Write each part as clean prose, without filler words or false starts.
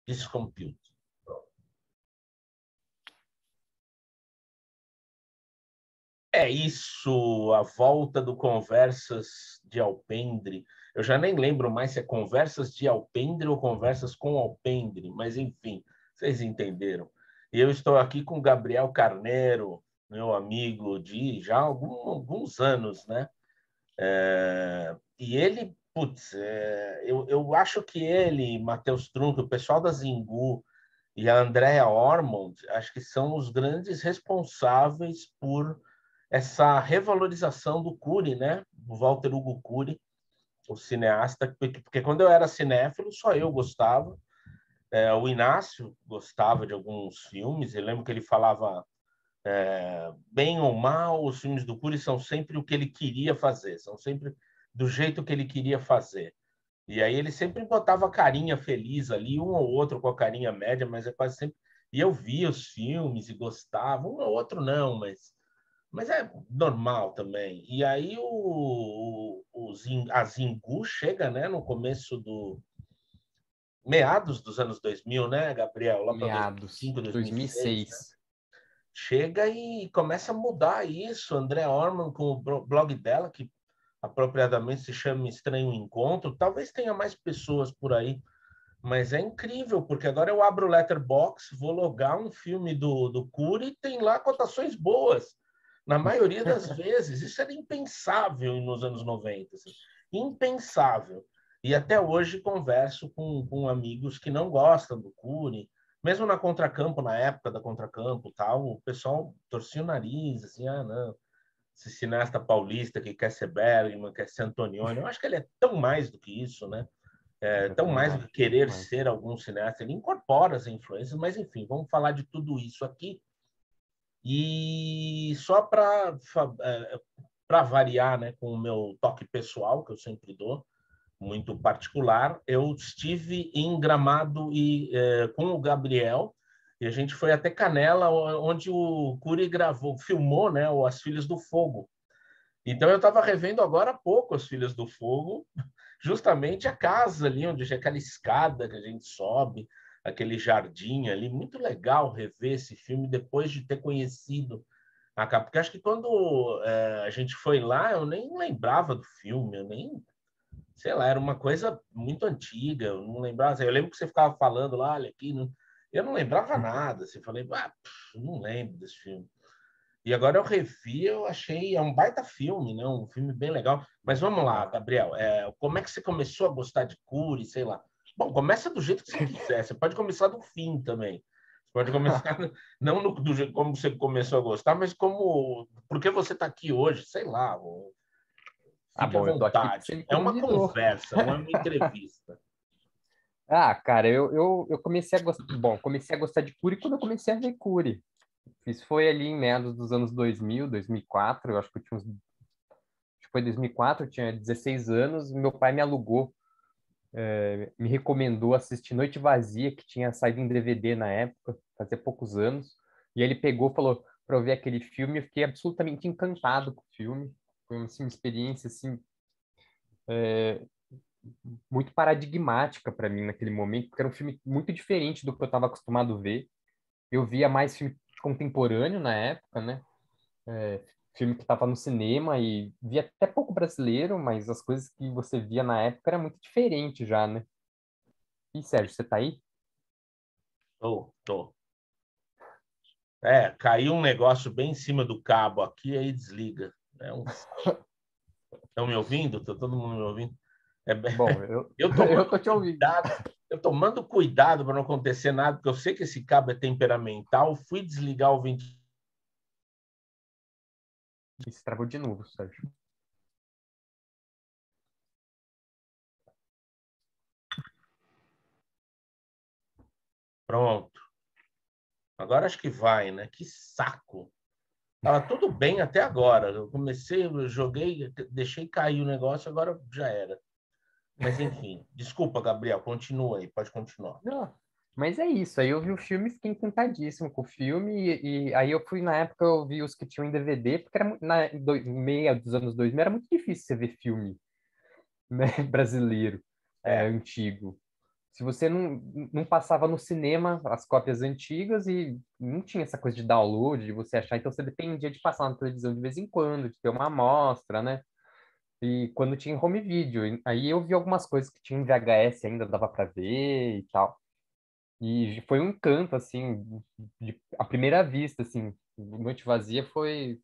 Descompute. É isso, a volta do Conversas de Alpendre. Eu já nem lembro mais se é Conversas de Alpendre ou Conversas com Alpendre, mas enfim, vocês entenderam. E eu estou aqui com o Gabriel Carneiro, meu amigo de já alguns anos, né? E ele, putz, eu acho que ele, Matheus Trunco, o pessoal da Zingu e a Andrea Ormond, acho que são os grandes responsáveis por essa revalorização do Cury, né? Do Walter Hugo Cury, o cineasta, porque quando eu era cinéfilo, só eu gostava. O Inácio gostava de alguns filmes, eu lembro que ele falava bem ou mal, os filmes do Cury são sempre o que ele queria fazer, são sempre do jeito que ele queria fazer. E aí ele sempre botava a carinha feliz ali, um ou outro com a carinha média, mas é quase sempre. E eu via os filmes e gostava, um ou outro não, mas é normal também. E aí a Zingu chega, né, no começo do meados dos anos 2000, né, Gabriel? Lá para Meados, 2005, 2006, né? 2006. Chega e começa a mudar isso. André Orman com o blog dela, que apropriadamente se chama Estranho Encontro. Talvez tenha mais pessoas por aí, mas é incrível, porque agora eu abro o Letterboxd, vou logar um filme do Cury e tem lá cotações boas. Na maioria das vezes. Isso era impensável nos anos 90. Assim. Impensável. E até hoje converso com amigos que não gostam do Cury. Mesmo na Contracampo, na época da Contracampo, tal, o pessoal torcia o nariz, assim, não, esse cineasta paulista que quer ser Bergman, quer ser Antonioni, eu acho que ele é tão mais do que isso, né? Eu Tão também mais do que acho. querer Mas, ser algum cineasta, ele incorpora as influências, mas enfim, vamos falar de tudo isso aqui. E só para variar, né, com o meu toque pessoal, que eu sempre dou, muito particular, eu estive em Gramado com o Gabriel, e a gente foi até Canela, onde o Cury gravou, filmou, né, o As Filhas do Fogo. Então eu estava revendo agora há pouco As Filhas do Fogo, justamente a casa ali, onde é aquela escada que a gente sobe, aquele jardim ali. Muito legal rever esse filme depois de ter conhecido a capa. Porque acho que quando a gente foi lá, eu nem lembrava do filme, eu nem, sei lá, era uma coisa muito antiga, eu não lembrava. Eu lembro que você ficava falando lá, olha aqui, não, eu não lembrava nada. Assim, falei, não lembro desse filme. E agora eu revi, eu achei, é um baita filme, né? Um filme bem legal. Mas muito vamos lá, legal. Gabriel, como é que você começou a gostar de Cury, sei lá? Bom, começa do jeito que você quiser, você pode começar do fim também. Você pode começar, não do jeito como você começou a gostar, mas como, por que você está aqui hoje, sei lá, Ah, fique à bom, eu tô aqui porque você vontade. me É uma convidou. conversa, não é uma entrevista. Ah, cara, eu comecei a gostar. Bom, comecei a gostar de Cury quando eu comecei a ver Cury. Isso foi ali em meados dos anos 2000, 2004. Eu acho que eu tinha uns. Acho que foi 2004, eu tinha 16 anos. Meu pai me alugou, me recomendou assistir Noite Vazia, que tinha saído em DVD na época, fazia poucos anos. E aí ele pegou, falou para eu ver aquele filme. Eu fiquei absolutamente encantado com o filme. Foi assim, uma experiência assim, muito paradigmática para mim naquele momento, porque era um filme muito diferente do que eu estava acostumado a ver. Eu via mais filme contemporâneo na época, né? Filme que estava no cinema e via até pouco brasileiro, mas as coisas que você via na época era muito diferente já, né? E Sérgio, você tá aí? Tô. Caiu um negócio bem em cima do cabo aqui, aí desliga. É um saco. Estão me ouvindo? Está todo mundo me ouvindo? É, Bom, eu eu tomando tô te ouvindo. cuidado, eu tomando cuidado para não acontecer nada, porque eu sei que esse cabo é temperamental. Fui desligar o ventilador. Isso travou de novo, Sérgio. Pronto. Agora acho que vai, né? Que saco. Tava tudo bem até agora. Eu comecei, eu joguei, deixei cair o negócio, agora já era. Mas enfim, desculpa, Gabriel, continua aí, pode continuar. Não, mas é isso. Aí eu vi o filme e fiquei encantadíssimo com o filme. E aí eu fui, na época, eu vi os que tinham em DVD, porque era, meia dos anos 2000 era muito difícil você ver filme, né, brasileiro, É, antigo. Se você não passava no cinema as cópias antigas e não tinha essa coisa de download, de você achar, então você dependia de passar na televisão de vez em quando, de ter uma amostra, né? E quando tinha home video, aí eu vi algumas coisas que tinha em VHS ainda, dava para ver e tal. E foi um encanto, assim, à primeira vista, assim, Noite Vazia foi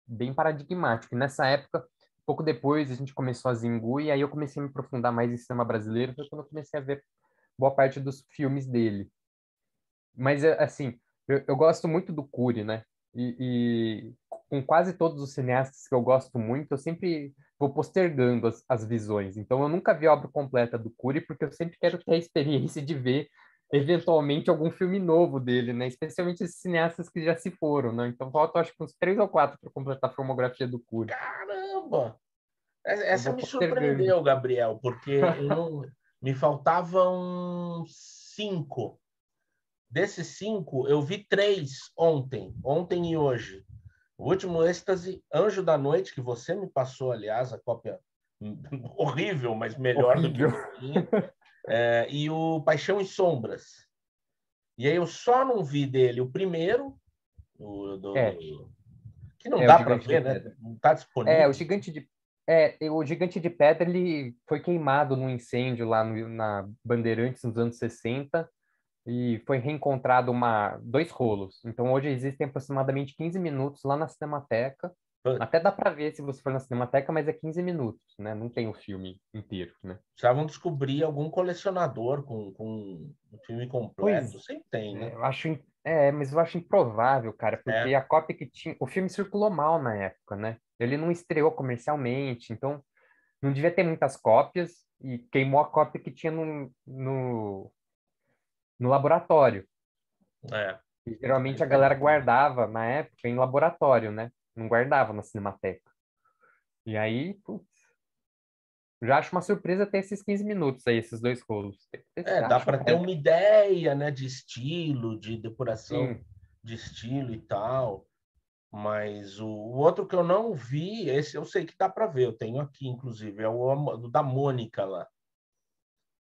bem paradigmático. E nessa época, pouco depois, a gente começou a Zingu, e aí eu comecei a me aprofundar mais em cinema brasileiro, foi quando eu comecei a ver boa parte dos filmes dele. Mas, assim, eu gosto muito do Cury, né? E com quase todos os cineastas que eu gosto muito, eu sempre vou postergando as visões. Então, eu nunca vi a obra completa do Cury, porque eu sempre quero ter a experiência de ver, eventualmente, algum filme novo dele, né? Especialmente esses cineastas que já se foram, né? Então, falta, acho que uns 3 ou 4 para completar a filmografia do Cury. Caramba! Eu Essa vou me postergando. surpreendeu, Gabriel, porque eu não... me faltavam 5. Desses 5, eu vi 3 ontem e hoje. O Último Êxtase, Anjo da Noite, que você me passou, aliás, a cópia horrível, mas melhor do que Horrível. eu tinha, e o Paixão e Sombras. E aí eu só não vi dele o primeiro, É, que não é o dá para Gigante de ver, né? Pedra. Não está É, disponível. o Gigante de Pedra ele foi queimado num incêndio lá na Bandeirantes nos anos 60 e foi reencontrado 2 rolos. Então hoje existem aproximadamente 15 minutos lá na Cinemateca. Até dá para ver se você for na Cinemateca, mas é 15 minutos, né? Não tem o filme inteiro, né? Precisavam descobrir algum colecionador com um filme completo. Pois, Sempre tem, né? mas eu acho improvável, cara, porque É, a cópia que tinha, o filme circulou mal na época, né? Ele não estreou comercialmente, então não devia ter muitas cópias e queimou a cópia que tinha no laboratório. é. E, geralmente a Isso é galera difícil. guardava na época em laboratório, né? Não guardava na Cinemateca. E aí, putz, já acho uma surpresa ter esses 15 minutos aí, esses 2 rolos. Tem que testar, Dá para ter chocado. uma ideia, né, de estilo, de depuração Sim. de estilo e tal. Mas o outro que eu não vi, esse eu sei que dá para ver, eu tenho aqui, inclusive, é o da Mônica lá,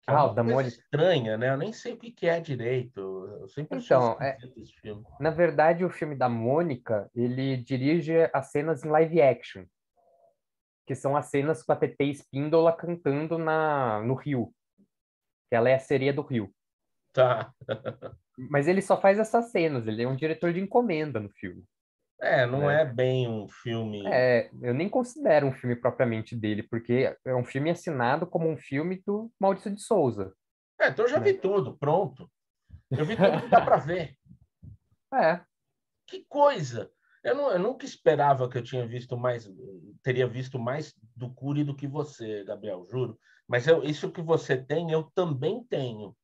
que é Ah, uma o da coisa Mônica. estranha, né? Eu nem sei o que que é direito. Eu sempre achei Então, esquisito esse filme. na verdade, o filme da Mônica, ele dirige as cenas em live action, que são as cenas com a TT Espíndola cantando no rio, que ela é a sereia do rio. Tá. Mas ele só faz essas cenas, ele é um diretor de encomenda no filme, Não né? é bem um filme. Eu nem considero um filme propriamente dele, porque é um filme assinado como um filme do Maurício de Souza, Então eu já vi né? tudo, pronto. Eu vi tudo que dá para ver. É, Que coisa! Eu nunca esperava que eu teria visto mais do Cury do que você, Gabriel, juro. Mas isso que você tem, eu também tenho.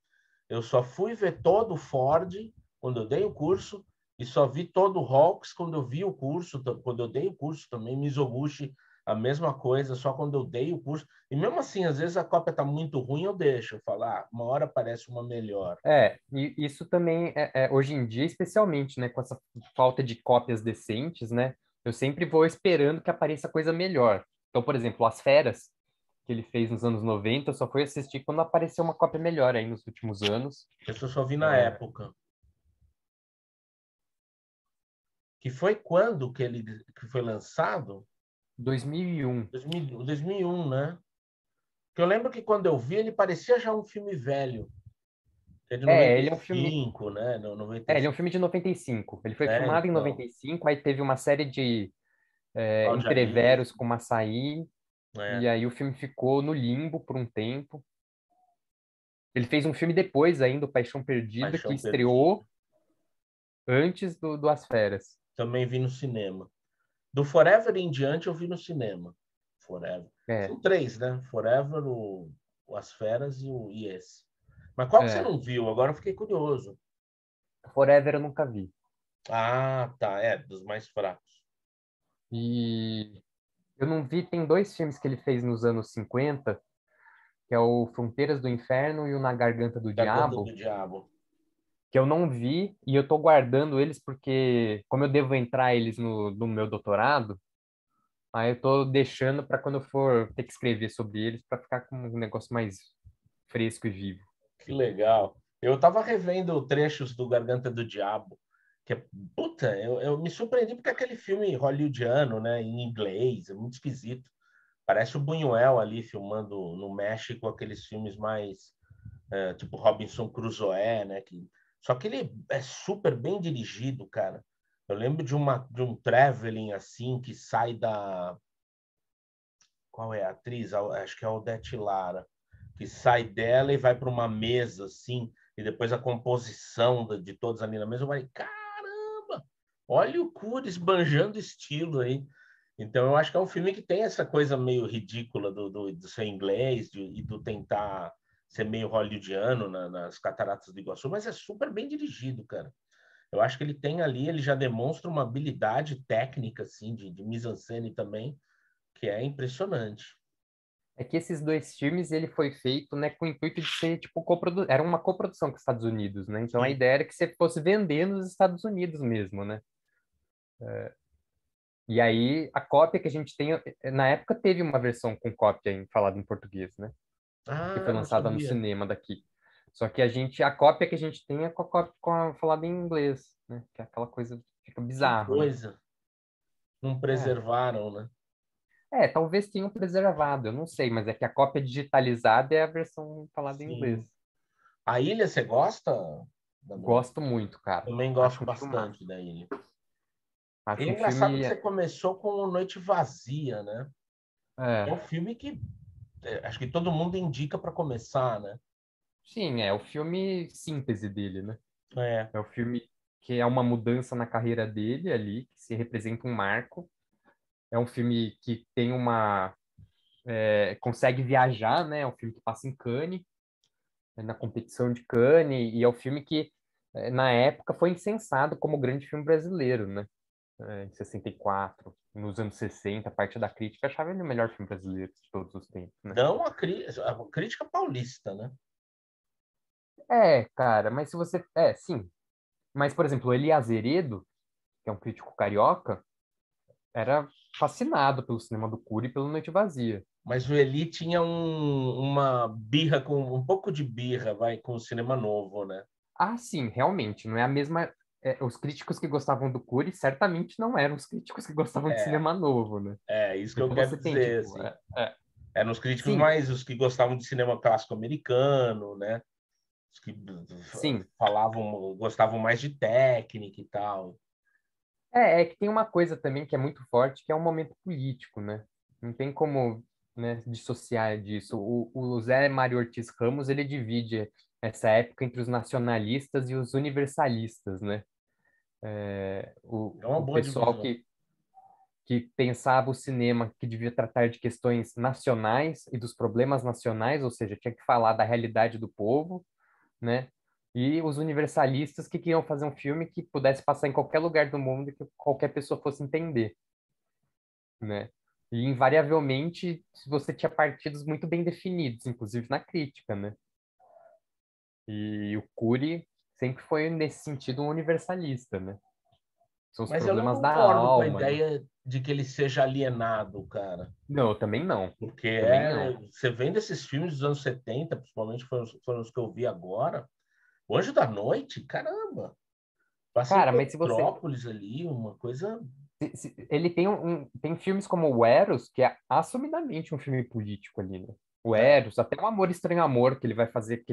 Eu só fui ver todo o Ford quando eu dei o curso e só vi todo o Hawks quando eu vi o curso, quando eu dei o curso também, Mizoguchi, a mesma coisa, só quando eu dei o curso. E mesmo assim, às vezes a cópia está muito ruim, eu deixo, eu falo, uma hora parece uma melhor. e isso também, hoje em dia, especialmente, né, com essa falta de cópias decentes, né, eu sempre vou esperando que apareça coisa melhor. Então, por exemplo, As Feras, que ele fez nos anos 90, eu só fui assistir quando apareceu uma cópia melhor aí nos últimos anos. Isso eu só vi na É, época. Que foi quando que foi lançado? 2001. 2001, né? Que eu lembro que quando eu vi, ele parecia já um filme velho. É de Ele é um filme, 95, né? No ele é um 95. filme de 95. Ele foi filmado em Então, 95, aí teve uma série de Cláudia Liz, entreveros com Açaí, é, e aí o filme ficou no limbo por um tempo. Ele fez um filme depois ainda, o Paixão Perdida, que Paixão Perdida. estreou antes do As Feras. Também vi no cinema. Do Forever em diante, eu vi no cinema. Forever. É, São 3, né? Forever, o As Feras e o Yes. Mas qual que você é. não viu? Agora eu fiquei curioso. Forever eu nunca vi. Ah, tá. Dos mais fracos. E eu não vi, tem 2 filmes que ele fez nos anos 50, que é o Fronteiras do Inferno e o Na Garganta do Garganta Diabo, do Diabo. que eu não vi e eu tô guardando eles porque, como eu devo entrar eles no meu doutorado, aí eu tô deixando para quando eu for ter que escrever sobre eles, para ficar com um negócio mais fresco e vivo. Que legal. Eu estava revendo trechos do Garganta do Diabo, que é, puta, eu me surpreendi porque aquele filme hollywoodiano, né, em inglês, é muito esquisito. Parece o Buñuel ali filmando no México aqueles filmes mais tipo Robinson Crusoe, né? Só que ele é super bem dirigido, cara. Eu lembro de um traveling assim que sai da. Qual é a atriz? Acho que é a Odete Lara, que sai dela e vai para uma mesa assim, e depois a composição de todos ali na mesa. Eu falei, caramba, olha o Cures banjando estilo aí. Então, eu acho que é um filme que tem essa coisa meio ridícula do ser inglês e do tentar ser meio hollywoodiano nas Cataratas do Iguaçu, mas é super bem dirigido, cara. Eu acho que ele tem ali, ele já demonstra uma habilidade técnica, assim, de mise-en-scène também, que é impressionante. É que esses dois filmes, ele foi feito, né, com o intuito de ser, tipo, era uma coprodução com os Estados Unidos, né? Então, a Sim. ideia era que você fosse vender nos Estados Unidos mesmo, né? E aí, a cópia que a gente tem, na época teve uma versão com cópia falada em português, né? Que foi Ah, não lançada no sabia. cinema daqui. Só que a cópia que a gente tem é com a cópia falada em inglês, né? Que é aquela coisa, fica Que bizarro, né? coisa. Não É. preservaram, né? Talvez tenham preservado, eu não sei, mas é que a cópia digitalizada é a versão falada em inglês. Sim. A Ilha, você gosta, Danu? Gosto muito, cara. Também gosto Acho um filmaço. bastante da Ilha. E Acho é um engraçado que filme. você começou com Noite Vazia, né? É É, um filme que acho que todo mundo indica para começar, né? sim, é o filme síntese dele, né? É, É o filme que é uma mudança na carreira dele ali, que se representa um marco. É um filme que tem consegue viajar, né? É um filme que passa em Cannes, na competição de Cannes, e é um filme que, na época, foi incensado como grande filme brasileiro, né? Em 64, nos anos 60, a parte da crítica achava ele o melhor filme brasileiro de todos os tempos, né? não a crítica paulista, né? Cara, mas se você. Sim. Mas, por exemplo, o Eli Azeredo, que é um crítico carioca, era fascinado pelo cinema do Cury e pelo Noite Vazia. Mas o Eli tinha uma birra com um pouco de birra, vai, com o cinema novo, né? Ah, sim, realmente, não é a mesma. Os críticos que gostavam do Cury certamente não eram os críticos que gostavam de É, cinema novo, né? é isso que eu Então quero você tem, dizer, tipo, assim. Eram os críticos sim, mais os que gostavam de cinema clássico americano, né? Os que sim. falavam, gostavam mais de técnica e tal. É que tem uma coisa também que é muito forte, que é um momento político, né? Não tem como, né, dissociar disso. O Zé Mário Ortiz Ramos, ele divide essa época entre os nacionalistas e os universalistas, né? É uma O boa pessoal divisão. que pensava o cinema que devia tratar de questões nacionais e dos problemas nacionais, ou seja, tinha que falar da realidade do povo, né? E os universalistas que queriam fazer um filme que pudesse passar em qualquer lugar do mundo e que qualquer pessoa fosse entender, né? E invariavelmente você tinha partidos muito bem definidos, inclusive na crítica, né? E o Cury sempre foi nesse sentido um universalista, né? São os Mas eu não problemas da concordo com a alma, né? ideia de que ele seja alienado, cara. Não, eu também não. Porque Também não. você vendo esses filmes dos anos 70, principalmente foram os que eu vi agora, O Anjo da Noite, caramba, passa em Cara, mas se você Petrópolis ali, uma coisa. ele tem tem filmes como o Eros, que é assumidamente um filme político ali, né? O É, Eros, até o Amor Estranho Amor, que ele vai fazer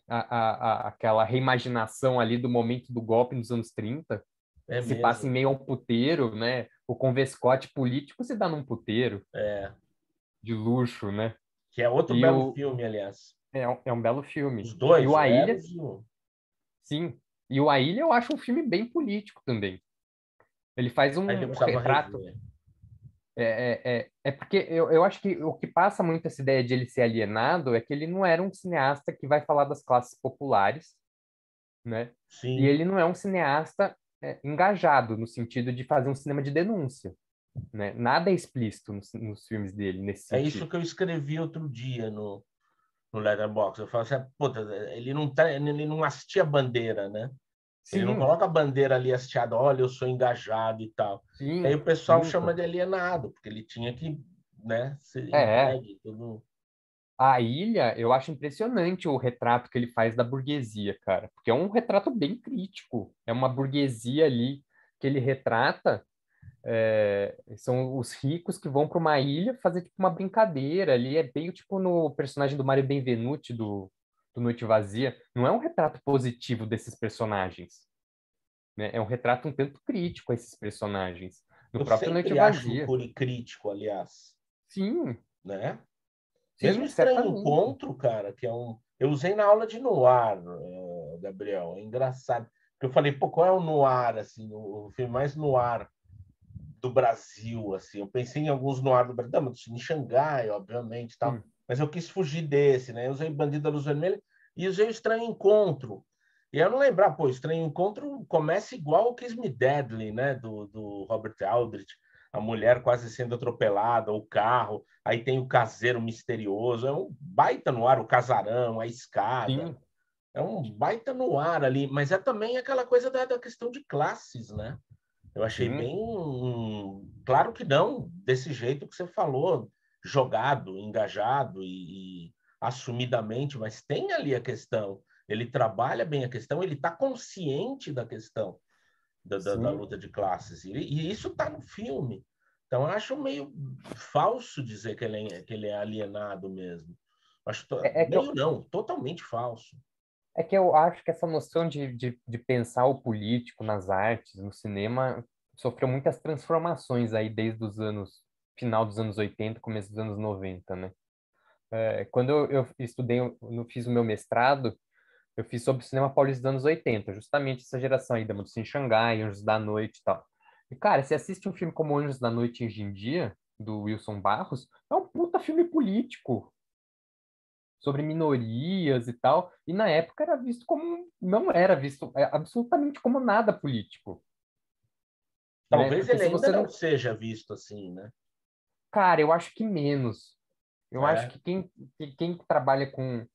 aquela reimaginação ali do momento do golpe nos anos 30, é que se passa em mesmo. meio a um puteiro, né? O convescote político se dá num puteiro É, de luxo, né? que é outro E belo filme, aliás. é um belo filme. Os E dois, o o A Ilha, Eros e o. sim. E o A Ilha eu acho um filme bem político também. Ele faz Aí eu um precisava retrato. rever. É porque eu acho que o que passa muito essa ideia de ele ser alienado é que ele não era um cineasta que vai falar das classes populares, né? E Sim, ele não é um cineasta engajado no sentido de fazer um cinema de denúncia, né? Nada é explícito nos filmes dele nesse é isso sentido. que eu escrevi outro dia no Letterboxd. Eu falo assim, puta, ele não hastia bandeira, né? Ele não Sim, coloca a bandeira ali hasteada, olha, eu sou engajado e tal. E aí sim, o pessoal chama nunca. de alienado, porque ele tinha que, né, ser É, entregue, tudo. A Ilha, eu acho impressionante o retrato que ele faz da burguesia, cara, porque é um retrato bem crítico. É uma burguesia ali que ele retrata, são os ricos que vão para uma ilha fazer tipo uma brincadeira ali, é bem tipo no personagem do Mario Benvenuti do Noite Vazia. Não é um retrato positivo desses personagens, né? É um retrato um tanto crítico a esses personagens. No Eu próprio Noite sempre acho o Vazia. Cury crítico, aliás, Sim, né? Mesmo sim, Estranho certamente. Encontro, cara, que é um. Eu usei na aula de noir, Gabriel. É engraçado. Porque eu falei, pô, qual é o noir, assim, o filme mais noir do Brasil, assim? Eu pensei em alguns noir do Brasil, não, mas em Xangai, obviamente, tal. Sim, Mas eu quis fugir desse, né? Eu usei Bandido da Luz Vermelha e usei o Estranho Encontro. E eu não lembrar, pô, Estranho Encontro começa igual o Kiss Me Deadly, né? Do Robert Aldrich. A mulher quase sendo atropelada, o carro, aí tem o caseiro misterioso, é um baita no ar, o casarão, a escada, sim, é um baita no ar ali, mas é também aquela coisa da questão de classes, né? Eu achei sim, bem. Claro que não, desse jeito que você falou, jogado, engajado e assumidamente, mas tem ali a questão. Ele trabalha bem a questão, ele está consciente da questão da sim. luta de classes, e isso está no filme. Então, eu acho meio falso dizer que ele é alienado mesmo. Acho É, é que meio eu, não, totalmente falso. é que eu acho que essa noção de pensar o político nas artes, no cinema, sofreu muitas transformações aí desde os anos, final dos anos 80, começo dos anos 90, né? Quando eu estudei, fiz o meu mestrado, eu fiz sobre o cinema paulista dos anos 80, justamente essa geração aí, Dama do Sem Xangai, Anjos da Noite e tal. E, cara, você assiste um filme como Anjos da Noite hoje em dia, do Wilson Barros, é um puta filme político, sobre minorias e tal, e na época era visto como, não era visto absolutamente como nada político, né? Talvez Porque ele se ainda você não não, seja visto assim, né? cara, eu acho que menos. Eu acho É, que quem trabalha com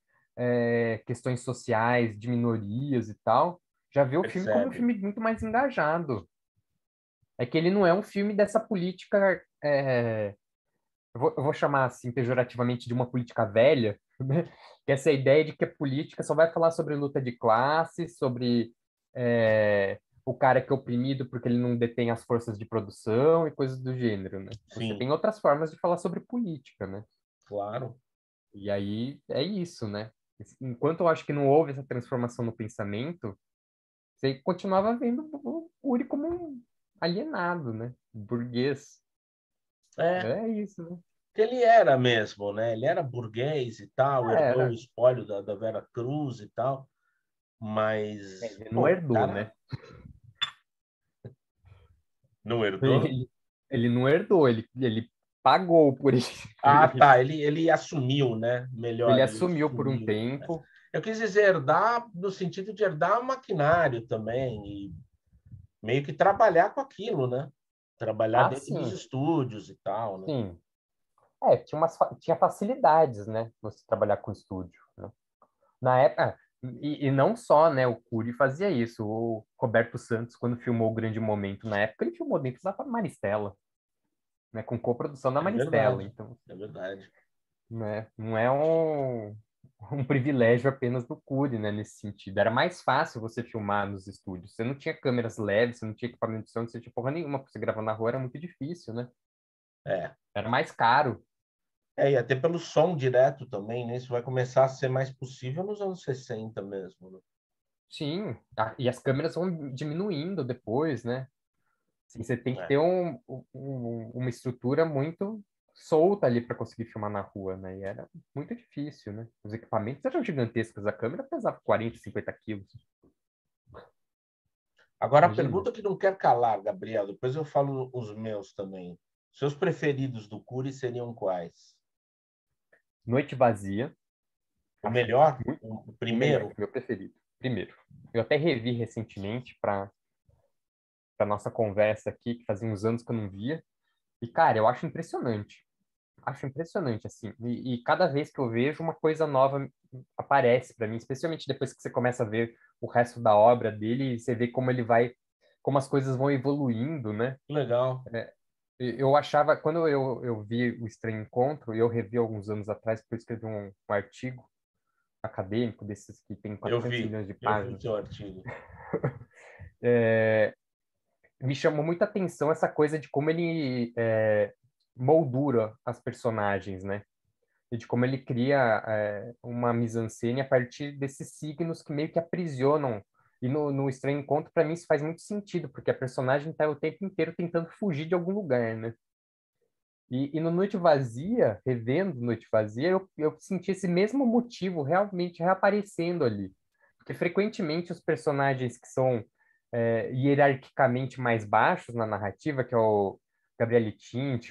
questões sociais, de minorias e tal, já vê o filme como um percebe. filme muito mais engajado. É que ele não é um filme dessa política, eu vou chamar assim pejorativamente de uma política velha, né? Que essa ideia de que a política só vai falar sobre luta de classe, sobre o cara que é oprimido porque ele não detém as forças de produção e coisas do gênero, né? Você Sim, tem outras formas de falar sobre política, né? claro. E aí é isso, né? Enquanto eu acho que não houve essa transformação no pensamento, você continuava vendo o Uri como um alienado, né? Burguês. É, É isso, né? que ele era mesmo, né? Ele era burguês e tal, herdou o Era. espólio da Vera Cruz e tal, mas, Ele não pô, o herdou, cara né? não herdou? Ele, ele não herdou, ele pagou por isso. Ah, tá, ele assumiu, né? Ele Melhor, ele assumiu por um assumiu. tempo. Eu quis dizer herdar no sentido de herdar maquinário também, e meio que trabalhar com aquilo, né? Trabalhar Ah, dentro dos sim, estúdios e tal, né? sim. Tinha facilidades, né? Você trabalhar com estúdio, né? Na época, e não só, né? O Cury fazia isso. O Roberto Santos, quando filmou O Grande Momento, na época, ele filmou dentro da Maristela, né? Com coprodução da É Maristela. verdade, Então, é verdade. né? Não é um privilégio apenas do Cury, né? Nesse sentido. Era mais fácil você filmar nos estúdios. Você não tinha câmeras LED, você não tinha equipamento de som, você tinha porra nenhuma. Pra você gravar na rua era muito difícil, né? É. Era mais caro. E até pelo som direto também, né? Isso vai começar a ser mais possível nos anos 60 mesmo, né? Sim, e as câmeras vão diminuindo depois, né? Assim, você tem que É. ter uma estrutura muito solta ali para conseguir filmar na rua, né? E era muito difícil, né? Os equipamentos eram gigantescos, a câmera pesava 40, 50 quilos. Agora, a Imagina. pergunta que não quer calar, Gabriel, depois eu falo os meus também. Seus preferidos do Cury seriam quais? Noite Vazia, O acho melhor? muito O o melhor, primeiro? meu preferido. Primeiro, eu até revi recentemente para nossa conversa aqui, que fazia uns anos que eu não via. E, cara, eu acho impressionante. Acho impressionante, assim. E cada vez que eu vejo, uma coisa nova aparece para mim, especialmente depois que você começa a ver o resto da obra dele e você vê como ele vai, como as coisas vão evoluindo, né? Legal. Eu achava, quando eu vi o Estranho Encontro, e eu revi alguns anos atrás, porque eu escrevi um artigo acadêmico, desses que tem 400 milhões de eu vi o páginas, seu artigo. me chamou muita atenção essa coisa de como ele moldura as personagens, né? E de como ele cria uma mise-en-scène a partir desses signos que meio que aprisionam. E no Estranho Encontro, para mim, isso faz muito sentido, porque a personagem está o tempo inteiro tentando fugir de algum lugar, né? E no Noite Vazia, revendo Noite Vazia, eu senti esse mesmo motivo realmente reaparecendo ali. Porque frequentemente os personagens que são hierarquicamente mais baixos na narrativa, que é o Gabriele Tint,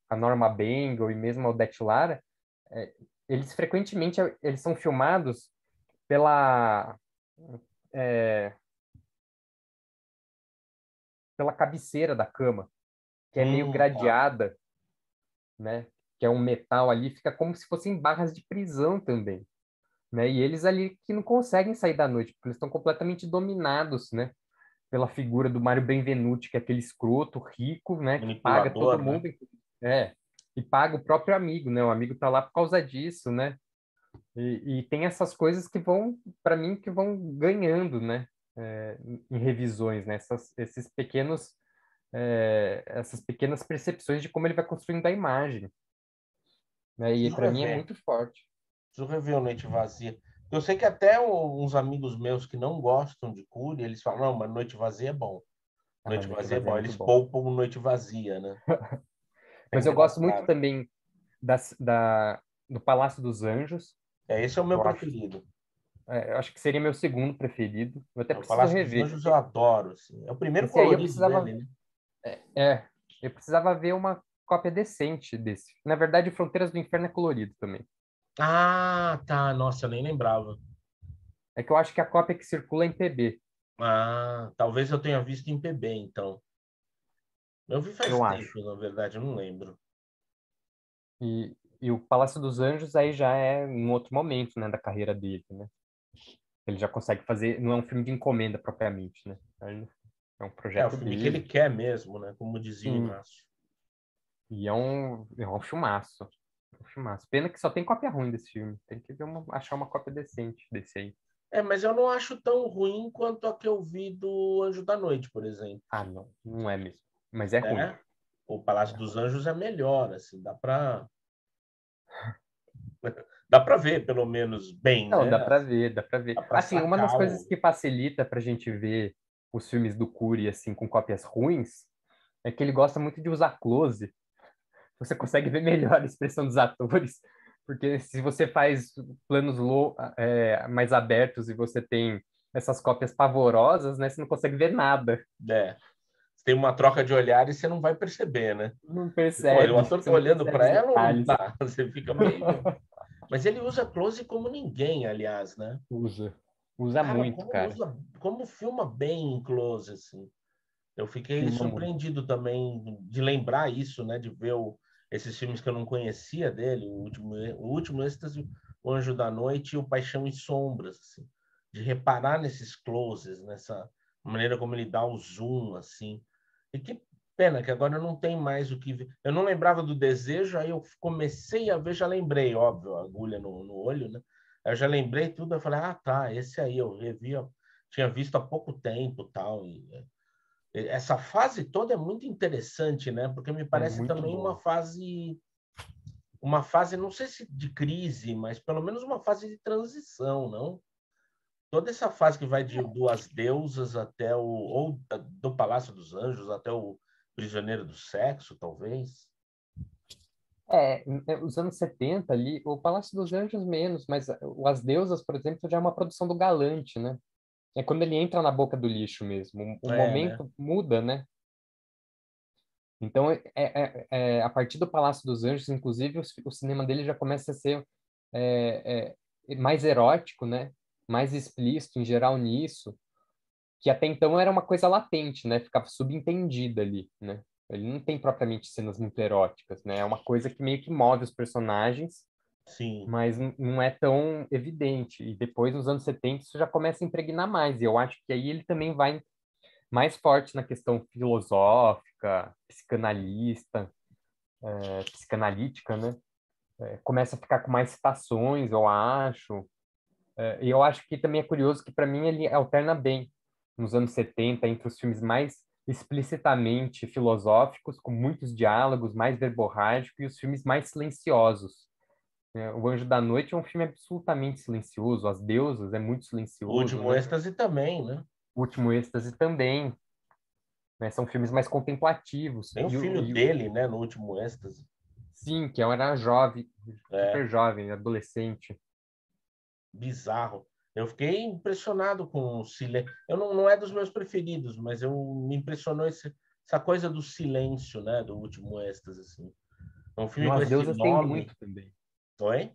a Norma Bengal e mesmo a Odete Lara, é, eles frequentemente eles são filmados pela, é, pela cabeceira da cama, que é meio Tá. gradeada, né? Que é um metal ali, fica como se fossem barras de prisão também, né? E eles ali que não conseguem sair da noite, porque eles estão completamente dominados, né? Pela figura do Mário Benvenuti, que é aquele escroto rico, né? Que paga todo Manipulador, né? mundo, é, e paga o próprio amigo, né? O amigo tá lá por causa disso, né? E tem essas coisas que vão, para mim, que vão ganhando, né? Em revisões, né? Esses pequenos, essas pequenas percepções de como ele vai construindo a imagem, né? E Preciso para mim é rever. muito forte. Preciso rever o Noite Vazia. Eu sei que até uns amigos meus que não gostam de Cury, eles falam, não, mas Noite Vazia é bom. Ah, Noite Noite Vazia é Vazia é bom. muito Eles bom. poupam Noite Vazia, né? É Mas eu gosto muito engraçado. também do Palácio dos Anjos. Esse é o meu Eu acho, preferido. eu acho que seria meu segundo preferido. Eu até O preciso Palácio dos rever. Anjos eu adoro, assim. É o primeiro Esse aí colorido dele, né? é, eu precisava ver uma cópia decente desse. Na verdade, Fronteiras do Inferno é colorido também. Ah, tá. Nossa, eu nem lembrava. É que eu acho que a cópia que circula é em PB, Ah, talvez eu tenha visto em PB, então. Eu vi faz eu acho. tempo, na verdade, eu não lembro. E o Palácio dos Anjos aí já é um outro momento, né, da carreira dele, né? Ele já consegue fazer, não é um filme de encomenda propriamente, né? É um É o projeto filme que ele dele. quer mesmo, né? Como dizia o Sim, Inácio. e é um filmaço. É um filmaço. Pena que só tem cópia ruim desse filme. Tem que ver achar uma cópia decente desse aí. É, mas eu não acho tão ruim quanto a que eu vi do Anjo da Noite, por exemplo. Ah, não, não é mesmo. Mas é ruim. Né? O É Palácio dos ruim. Anjos é melhor, assim, dá para ver pelo menos bem, Não, né? dá pra ver, dá pra ver. Dá para Assim, uma das sacar coisas o. que facilita pra gente ver os filmes do Curi, assim, com cópias ruins, é que ele gosta muito de usar close. Você consegue ver melhor a expressão dos atores, porque se você faz planos mais abertos e você tem essas cópias pavorosas, né, você não consegue ver nada. É, tem uma troca de olhar e você não vai perceber, né? Não Pô, o percebe, ator você tá não olhando percebe para os ela ou não detalhes. tá? Você fica meio. Mas ele usa close como ninguém, aliás, né? Usa. Usa Cara, muito, como cara. usa, como filma bem em close, assim. Eu fiquei Filma muito. surpreendido também de lembrar isso, né? De ver esses filmes que eu não conhecia dele, o último Êxtase, O Anjo da Noite e o Paixão em Sombras, assim. De reparar nesses closes, nessa maneira como ele dá o zoom, assim. E que pena que agora eu não tenho mais o que ver. Eu não lembrava do Desejo, aí eu comecei a ver, já lembrei, óbvio, a agulha no olho, né? Aí eu já lembrei tudo, eu falei, ah, tá, esse aí eu revi, ó, tinha visto há pouco tempo, tal, e essa fase toda é muito interessante, né? Porque me É parece muito também boa. uma fase, não sei se de crise, mas pelo menos uma fase de transição, não? Toda essa fase que vai de Duas Deusas até ou do Palácio dos Anjos até o Prisioneiro do Sexo, talvez. Os anos 70 ali, o Palácio dos Anjos menos, mas o As Deusas, por exemplo, já é uma produção do Galante, né? É quando ele entra na boca do lixo mesmo. O É, né? momento muda, né? Então, a partir do Palácio dos Anjos, inclusive, o cinema dele já começa a ser mais erótico, né? Mais explícito em geral nisso, que até então era uma coisa latente, né? Ficava subentendida ali, né? Ele não tem propriamente cenas muito eróticas, né? É uma coisa que meio que move os personagens, Sim. mas não é tão evidente. E depois, nos anos 70 isso já começa a impregnar mais. E eu acho que aí ele também vai mais forte na questão filosófica, psicanalítica, né? Começa a ficar com mais citações, eu acho. E eu acho que também é curioso que, para mim, ele alterna bem nos anos 70 entre os filmes mais explicitamente filosóficos, com muitos diálogos, mais verborrágicos, e os filmes mais silenciosos. O Anjo da Noite é um filme absolutamente silencioso, As Deusas é muito O silencioso, Último né? Êxtase também, né? O Último Êxtase também, né? São filmes mais contemplativos. Tem o filho dele, né, no Último Êxtase. Sim, que era jovem, É, super jovem, adolescente. bizarro. Eu fiquei impressionado com o silêncio. Eu não é dos meus preferidos, mas me impressionou essa coisa do silêncio, né, do Último Êxtase, assim. É um filme com Nas esse Deusas tem nome. muito também. Oi?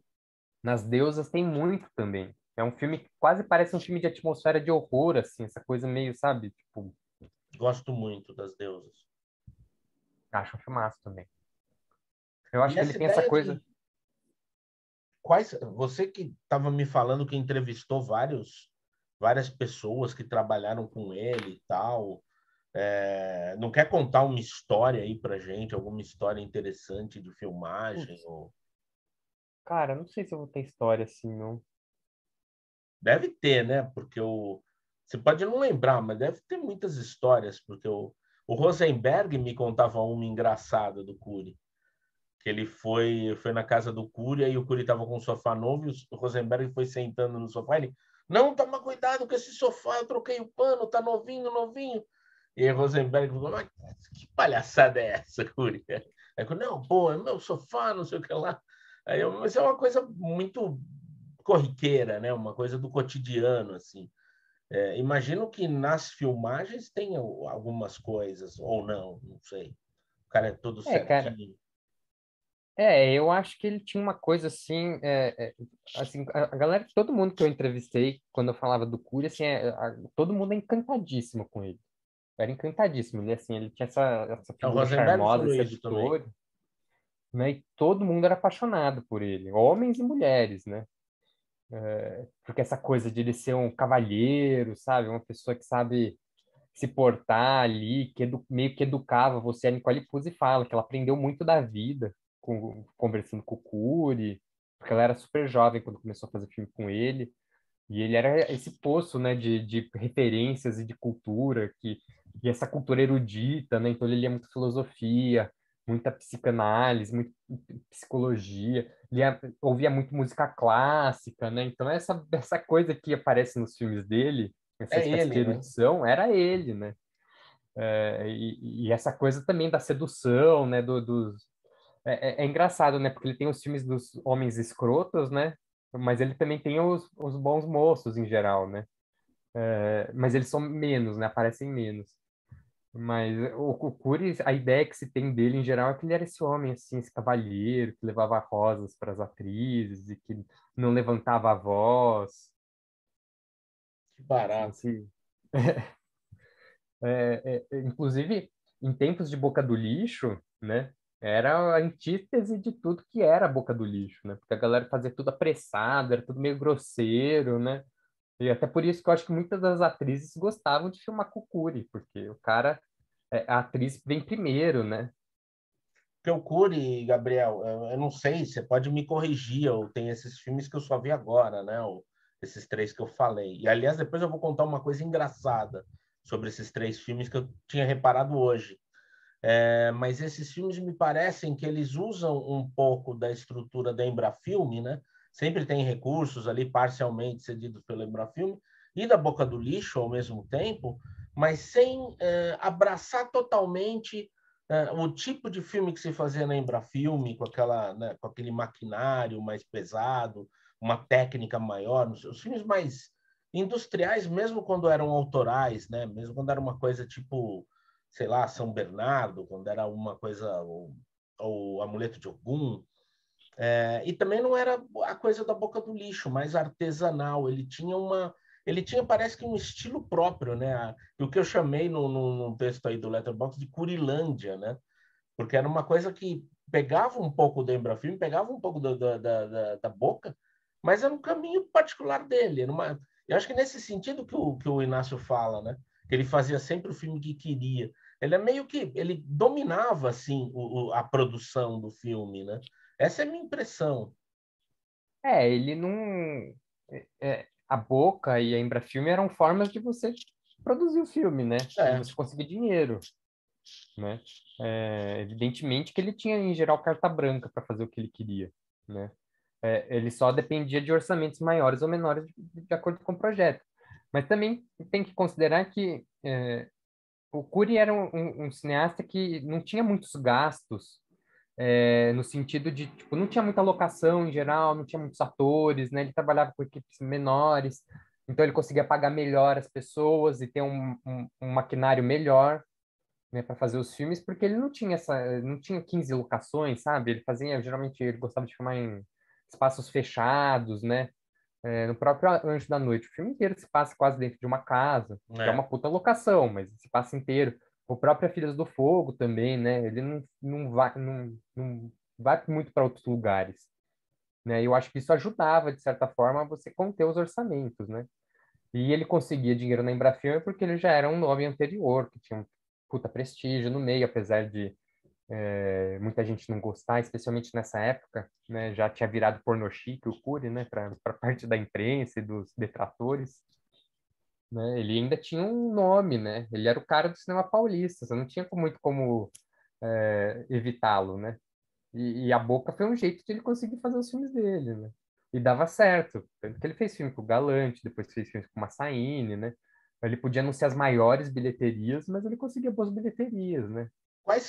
Nas Deusas tem muito também. É um filme que quase parece um filme de atmosfera de horror, assim, essa coisa meio, sabe? Tipo, Gosto muito das Deusas. acho um filmaço também. Eu E acho que ele essa tem essa ideia coisa. de você que estava me falando que entrevistou várias pessoas que trabalharam com ele e tal, não quer contar uma história aí pra gente, alguma história interessante de filmagem? Putz, cara, não sei se eu vou ter história assim, não. Deve ter, né? Porque você pode não lembrar, mas deve ter muitas histórias, porque o Rosenberg me contava uma engraçada do Cury, que ele foi na casa do Cury, e o Cury estava com um sofá novo, e o Rosenberg foi sentando no sofá, ele, não, toma cuidado com esse sofá, eu troquei o pano, tá novinho, novinho. E aí o Rosenberg falou, mas que palhaçada é essa, Cury? Aí eu, não, pô, é meu sofá, não sei o que lá. Mas é uma coisa muito corriqueira, né? Uma coisa do cotidiano, assim. Imagino que nas filmagens tenha algumas coisas, ou não sei. O cara é todo Cara, certinho. eu acho que ele tinha uma coisa assim, assim, a galera, todo mundo que eu entrevistei, quando eu falava do Cury, assim, todo mundo é encantadíssimo com ele. Era encantadíssimo, ele, assim, ele tinha essa O figura Rosenberg charmosa e falou isso também. sedutora, né? E todo mundo era apaixonado por ele, homens e mulheres, né? Porque essa coisa de ele ser um cavalheiro, sabe? Uma pessoa que sabe se portar ali, meio que educava você. A Nicole Puzzi fala que ela aprendeu muito da vida conversando com o Cury, porque ela era super jovem quando começou a fazer filme com ele. E ele era esse poço, né, de referências e de cultura, e essa cultura erudita, né? Então ele lia muito filosofia, muita psicanálise, muito psicologia, ouvia muito música clássica, né? Então essa coisa que aparece nos filmes dele, essa É espécie de ele, né? erudição, era ele, né? E essa coisa também da sedução, né? É engraçado, né? Porque ele tem os filmes dos homens escrotos, né? Mas ele também tem os bons moços em geral, né? Mas eles são menos, né? Aparecem menos. Mas o Cury, a ideia que se tem dele em geral é que ele era esse homem, assim, esse cavalheiro que levava rosas para as atrizes e que não levantava a voz. Que barato. Assim, inclusive, em tempos de Boca do Lixo, né? Era a antítese de tudo que era a Boca do Lixo, né? Porque a galera fazia tudo apressado, era tudo meio grosseiro, né? E até por isso que eu acho que muitas das atrizes gostavam de filmar com o Cury, porque o cara, a atriz vem primeiro, né? Porque o Cury, Gabriel, eu não sei, você pode me corrigir, ou tem esses filmes que eu só vi agora, né? Esses três que eu falei. E, aliás, depois eu vou contar uma coisa engraçada sobre esses três filmes que eu tinha reparado hoje. Mas esses filmes me parecem que eles usam um pouco da estrutura da Embrafilme, né? Sempre tem recursos ali parcialmente cedidos pela Embrafilme e da Boca do Lixo ao mesmo tempo, mas sem abraçar totalmente o tipo de filme que se fazia na Embrafilme, né, com aquele maquinário mais pesado, uma técnica maior. Os filmes mais industriais, mesmo quando eram autorais, né? Mesmo quando era uma coisa tipo, sei lá, São Bernardo, quando era uma coisa, ou Amuleto de Ogum. E também não era a coisa da Boca do Lixo, mais artesanal. Ele tinha, parece que um estilo próprio, né? O que eu chamei no texto aí do Letterboxd de Curilândia, né? Porque era uma coisa que pegava um pouco do Embrafilme, pegava um pouco da Boca, mas era um caminho particular dele. Eu acho que nesse sentido que o Inácio fala, né? que ele fazia sempre o filme que queria. Ele é meio que ele dominava assim a produção do filme, né? Essa é a minha impressão. Ele não. A Boca e a Embrafilme eram formas de você produzir o filme, né? De É, você conseguir dinheiro, né? Evidentemente que ele tinha, em geral, carta branca para fazer o que ele queria, né? Ele só dependia de orçamentos maiores ou menores de acordo com o projeto. Mas também tem que considerar que o Curi era um cineasta que não tinha muitos gastos, no sentido de, tipo, não tinha muita locação em geral, não tinha muitos atores, né? Ele trabalhava com equipes menores, então ele conseguia pagar melhor as pessoas e ter um maquinário melhor, né, para fazer os filmes, porque ele não tinha 15 locações, sabe? Ele fazia, geralmente, ele gostava de filmar em espaços fechados, né? No próprio Anjo da Noite, o filme inteiro se passa quase dentro de uma casa, que é é. uma puta locação, mas se passa inteiro. O próprio Filhas do Fogo também, né? Ele não vai muito para outros lugares, né? E eu acho que isso ajudava, de certa forma, a você conter os orçamentos, né? E ele conseguia dinheiro na Embrafilme porque ele já era um nome anterior, que tinha um puta prestígio no meio, apesar de muita gente não gostar, especialmente nessa época, né? Já tinha virado pornô chique o Cury, né? Para parte da imprensa e dos detratores, né? Ele ainda tinha um nome, né? Ele era o cara do cinema paulista, você não tinha muito como evitá-lo, né? E a Boca foi um jeito de ele conseguir fazer os filmes dele, né? E dava certo. Tanto que ele fez filme com o Galante, depois fez filme com o Massaíne, né? Ele podia não ser as maiores bilheterias, mas ele conseguia boas bilheterias, né?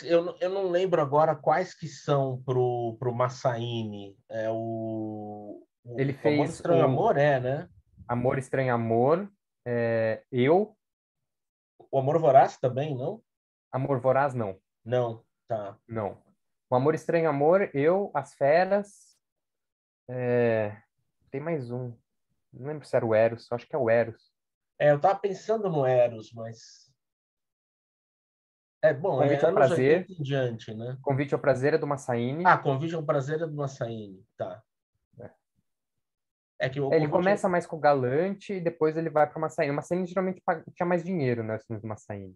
Eu não lembro agora quais que são pro Massaíne. É Ele o Amor fez Estranho Amor, né? Amor Estranho Amor, Eu, O Amor Voraz também, não? Amor Voraz, não. Não, tá. Não. O Amor Estranho Amor, Eu, As Feras, tem mais um. Não lembro se era o Eros, acho que é o Eros. Eu tava pensando no Eros, mas é bom, é Convite ao anos Prazer, 80 em diante, né? Convite ao Prazer é do Massaíne. Ah, Convite ao Prazer é do Massaíne, tá. É que o Ele Convite começa mais com o Galante e depois ele vai para o Massaíne. O Massaíne geralmente tinha mais dinheiro, né, os filmes do Massaíne.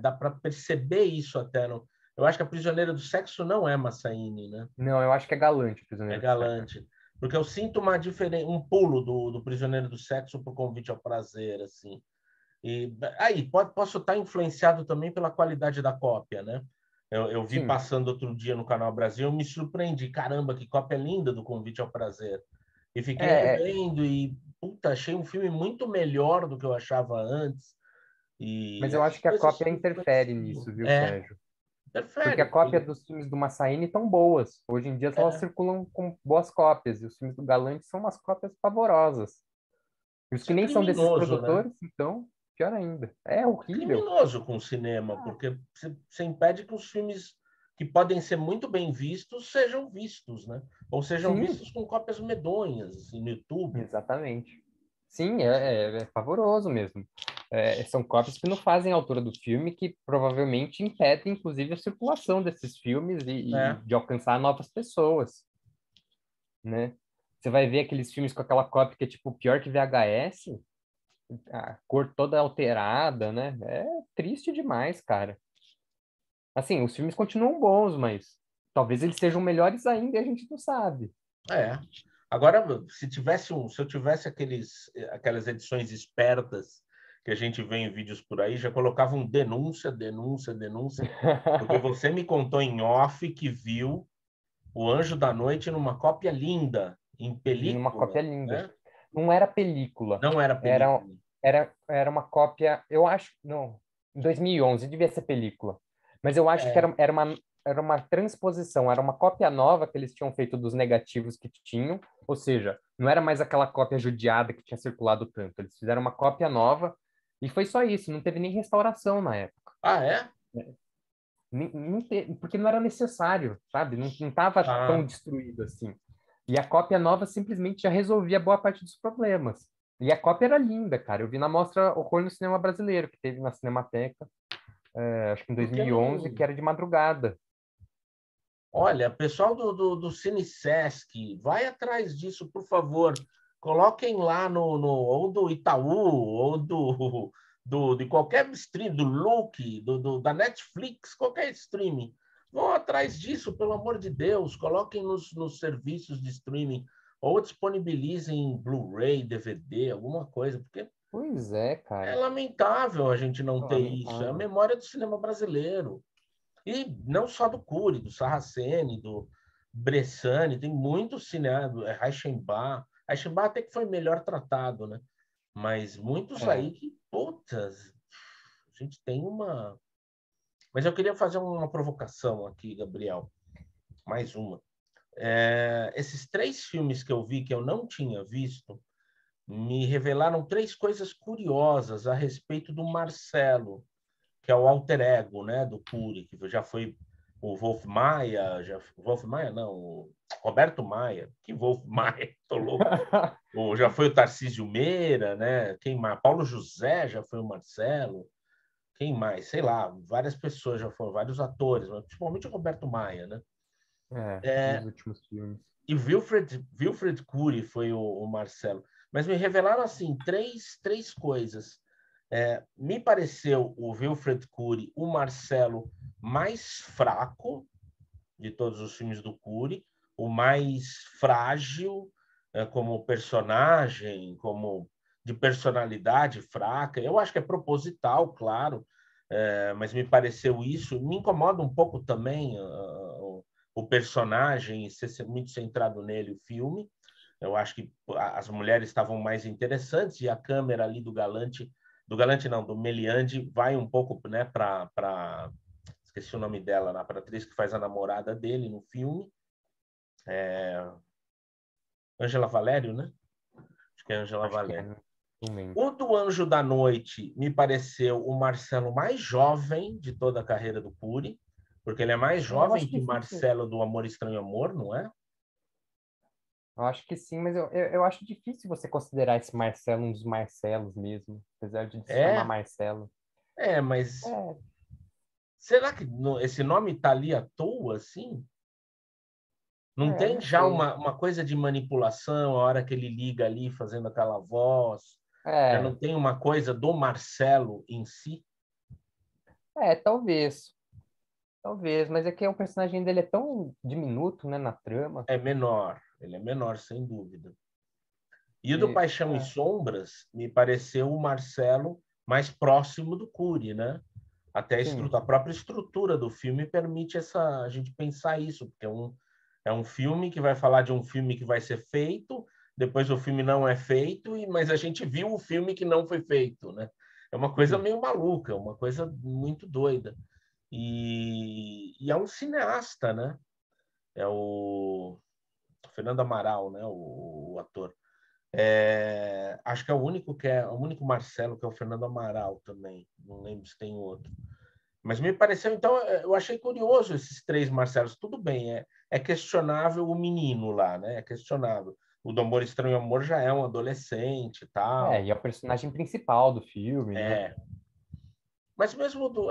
dá para perceber isso até no. Eu acho que a Prisioneira do Sexo não é Massaíne, né? Não, eu acho que é Galante, É Prisioneiro do Sexo. Galante. Porque eu sinto uma diferença, um pulo do Prisioneiro do Sexo para o Convite ao Prazer, assim. E aí, posso estar influenciado também pela qualidade da cópia, né? Eu vi Sim, passando outro dia no Canal Brasil, eu me surpreendi. Caramba, que cópia linda do Convite ao Prazer. E fiquei revendo e, puta, achei um filme muito melhor do que eu achava antes. E mas eu essas acho que a coisas cópia interfere influenciam. nisso, viu, Sérgio? Porque Interfere, a cópia porque... dos filmes do Massaíne estão boas. Hoje em dia elas É, circulam com boas cópias. E os filmes do Galante são umas cópias pavorosas. E os isso que é nem são desses criminoso, né? produtores, então, pior ainda. É horrível. Criminoso com o cinema, porque você impede que os filmes que podem ser muito bem vistos sejam vistos, né? Ou sejam Sim, vistos com cópias medonhas, assim, no YouTube. exatamente. Sim, é pavoroso mesmo. São cópias que não fazem a altura do filme, que provavelmente impedem, inclusive, a circulação desses filmes e É, de alcançar novas pessoas, né? Você vai ver aqueles filmes com aquela cópia que é tipo pior que VHS, a cor toda alterada, né? É triste demais, cara. Assim, os filmes continuam bons, mas talvez eles sejam melhores ainda e a gente não sabe. é. Agora, se eu tivesse aquelas edições espertas que a gente vê em vídeos por aí, já colocava um denúncia, denúncia, denúncia, porque você me contou em off que viu O Anjo da Noite numa cópia linda, em Vi numa cópia película, linda. né? Não era película, Não era era, película. era uma cópia, eu acho, não, em 2011, devia ser película. Mas eu acho que É, era uma transposição, era uma cópia nova que eles tinham feito dos negativos que tinham, ou seja, não era mais aquela cópia judiada que tinha circulado tanto. Eles fizeram uma cópia nova e foi só isso, não teve nem restauração na época. ah, é? Porque não era necessário, sabe? Não estava tão Ah, destruído assim. E a cópia nova simplesmente já resolvia boa parte dos problemas. E a cópia era linda, cara. Eu vi na mostra Horror no Cinema Brasileiro, que teve na Cinemateca, acho que em porque 2011, que não. era de madrugada. Olha, pessoal do Cine Sesc, vai atrás disso, por favor. Coloquem lá ou do Itaú, ou de qualquer stream, do Look, da Netflix, qualquer streaming. Vão atrás disso, pelo amor de Deus. Coloquem nos serviços de streaming ou disponibilizem Blu-ray, DVD, alguma coisa, porque Pois é, é cara. lamentável a gente não É ter isso. É a lamentável. memória do cinema brasileiro. E não só do Cury, do Sarraceni, do Bressani, tem muitos cineastas, Reichenbach. Reichenbach até que foi melhor tratado, né? Mas muitos É. aí que, putas, a gente tem uma... Mas eu queria fazer uma provocação aqui, Gabriel. Mais uma. Esses 3 filmes que eu vi, que eu não tinha visto, me revelaram 3 coisas curiosas a respeito do Marcelo, que é o alter ego, né, do Cury, que já foi o Wolf Maia, Wolf Maia não, o Roberto Maia, que Wolf Maia, tô louco. Ou já foi o Tarcísio Meira, né? Quem mais? Paulo José já foi o Marcelo. Quem mais? Sei lá, várias pessoas já foram, vários atores, mas principalmente o Roberto Maia, né? Nos últimos filmes. E Wilfred Cury foi o Marcelo. Mas me revelaram, assim, três coisas. Me pareceu o Wilfred Cury, o Marcelo, mais fraco de todos os filmes do Cury, o mais frágil como personagem, como de personalidade fraca. Eu acho que é proposital, claro, mas me pareceu isso. Me incomoda um pouco também o personagem ser muito centrado nele, o filme. Eu acho que as mulheres estavam mais interessantes e a câmera ali do Galante não, do Meliandi vai um pouco, né, para esqueci o nome dela, a atriz que faz a namorada dele no filme, Ângela Valério, né? Acho que é Ângela Acho que Valério. não lembro. O do Anjo da Noite me pareceu o Marcelo mais jovem de toda a carreira do Cury, porque ele é mais Eu jovem acho que difícil. Marcelo do Amor Estranho Amor, não é? Eu acho que sim, mas eu acho difícil você considerar esse Marcelo um dos Marcelos mesmo, apesar de se chamar É, Marcelo. mas É, será que esse nome está ali à toa, assim? Não tem não já sei. uma coisa de manipulação, a hora que ele liga ali fazendo aquela voz? Já não É, tem uma coisa do Marcelo em si? talvez. Talvez, mas é que o personagem dele é tão diminuto, né, na trama. É menor, ele é menor, sem dúvida. E o do Que, Paixão e Sombras me pareceu o Marcelo mais próximo do Cury, né? Até sim, a própria estrutura do filme permite a gente pensar isso, porque é um filme que vai falar de um filme que vai ser feito, depois o filme não é feito, mas a gente viu o filme que não foi feito, né? É uma coisa sim. meio maluca, uma coisa muito doida. E é um cineasta, né? É o Fernando Amaral, né? O ator. Acho que é o único Marcelo que é o Fernando Amaral também. Não lembro se tem outro. Mas me pareceu, então, eu achei curioso esses 3 Marcelos. Tudo bem, é questionável o menino lá, né? É questionável. O do Amor Estranho Amor já é um adolescente e E tal. é o personagem principal do filme, né? É. Mas mesmo do.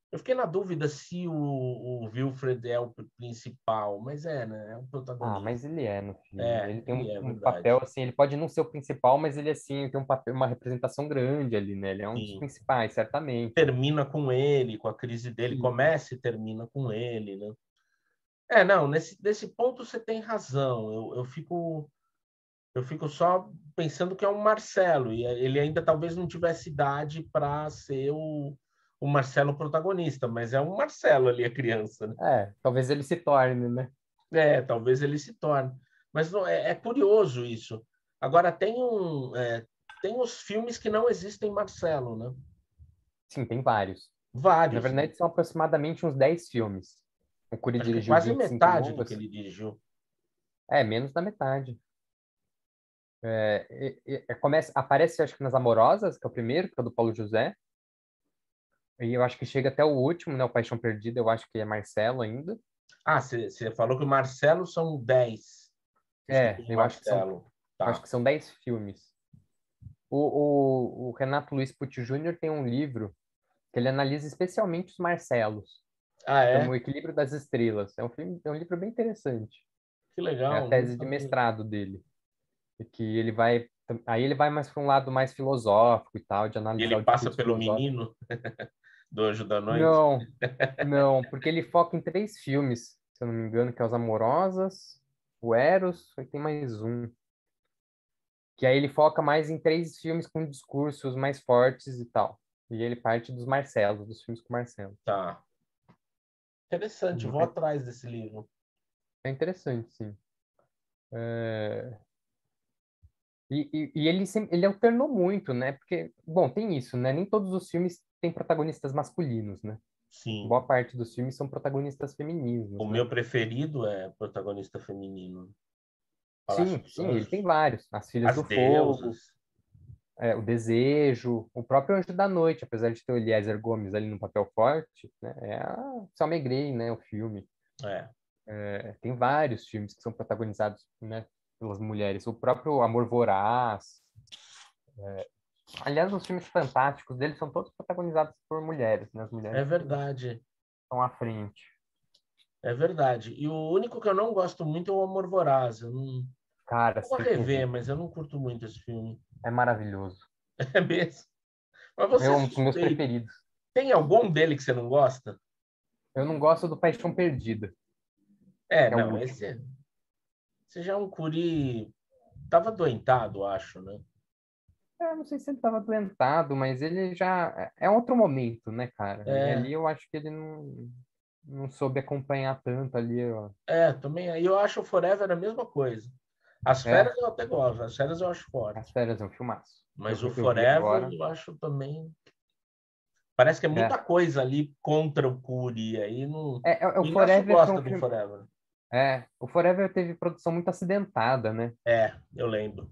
Eu fiquei na dúvida se o Wilfred é o principal, mas né? É o Ah, mas protagonista. ele é no filme. Ele tem Ele é um papel verdade. assim, ele pode não ser o principal, mas ele assim tem um papel, uma representação grande ali, né? Ele é um dos Sim. principais, certamente. Termina com ele, com a crise dele, Isso. começa e termina com ele, né? Não, nesse ponto você tem razão. Eu fico só pensando que é um Marcelo, e ele ainda talvez não tivesse idade para ser o Marcelo protagonista, mas é um Marcelo ali, a criança, né? Talvez ele se torne, né? Talvez ele se torne. Mas é curioso isso. Agora, tem os filmes que não existem Marcelo, né? Sim, tem vários. Na Vários, né? verdade, são aproximadamente uns 10 filmes. O Curi Acho que é dirigiu quase 25 metade do que longas. ele dirigiu. Menos da metade. Aparece, acho que nas Amorosas, que é o primeiro, que é o do Paulo José. E eu acho que chega até o último, né? O Paixão Perdida, eu acho que é Marcelo ainda. Você falou que o Marcelo são 10. Os que tem Eu acho que são, Marcelo. acho Tá. que são 10 filmes. O Renato Luiz Pucci Júnior tem um livro que ele analisa especialmente os Marcelos. Ah, Chama O é? Equilíbrio das Estrelas. É um livro bem interessante. Que É a legal, não tese de sabia. mestrado dele. E que ele vai Aí ele vai mais para um lado mais filosófico e tal, de E analisar ele o passa discurso pelo filosófico. menino do Anjo da Noite. Não, não, porque ele foca em 3 filmes, se eu não me engano, que é Os Amorosas, o Eros, e tem mais um. Que aí ele foca mais em 3 filmes com discursos mais fortes e tal. E ele parte dos Marcelo, dos filmes com Marcelo. Tá. Interessante, vou É, atrás desse livro. é interessante, sim. É, e ele, ele alternou muito, né? Porque, bom, tem isso, né? Nem todos os filmes têm protagonistas masculinos, né? Sim. Boa parte dos filmes são protagonistas femininos, O né? meu preferido é protagonista feminino. Palácio Sim, dos sim, ele tem Anjos. vários. As Filhas As do Fogo, Deusas. O Desejo, o próprio Anjo da Noite, apesar de ter o Eliezer Gomes ali no papel forte, né? É a Salma Grey, né? O filme. É. Tem vários filmes que são protagonizados, né, pelas mulheres. O próprio Amor Voraz. Aliás, os filmes fantásticos deles são todos protagonizados por mulheres, né? As É mulheres que verdade. estão à frente. É verdade. E o único que eu não gosto muito é o Amor Voraz. Cara, Eu você vou tem que rever, ver. mas eu não curto muito esse filme. É maravilhoso. É mesmo. Mas É você é um dos meus suspeito. preferidos. Tem algum dele que você não gosta? Eu não gosto do Paixão Perdida, É, que é o não. último. Esse já é um curi. Tava doentado, acho, né? Eu não sei se ele estava adoentado, mas ele já... É outro momento, né, cara? E É, ali eu acho que ele não soube acompanhar tanto ali, ó. também. Aí eu acho o Forever a mesma coisa. As É, férias eu até gosto, as férias eu acho As forte. Férias é um filmaço. Mas o Eu vi Forever agora. eu acho também. Parece que é muita É. coisa ali contra o Curi. Aí não. O O Inácio Forever foi gosta um do filme. Forever. O Forever teve produção muito acidentada, né? É, eu lembro.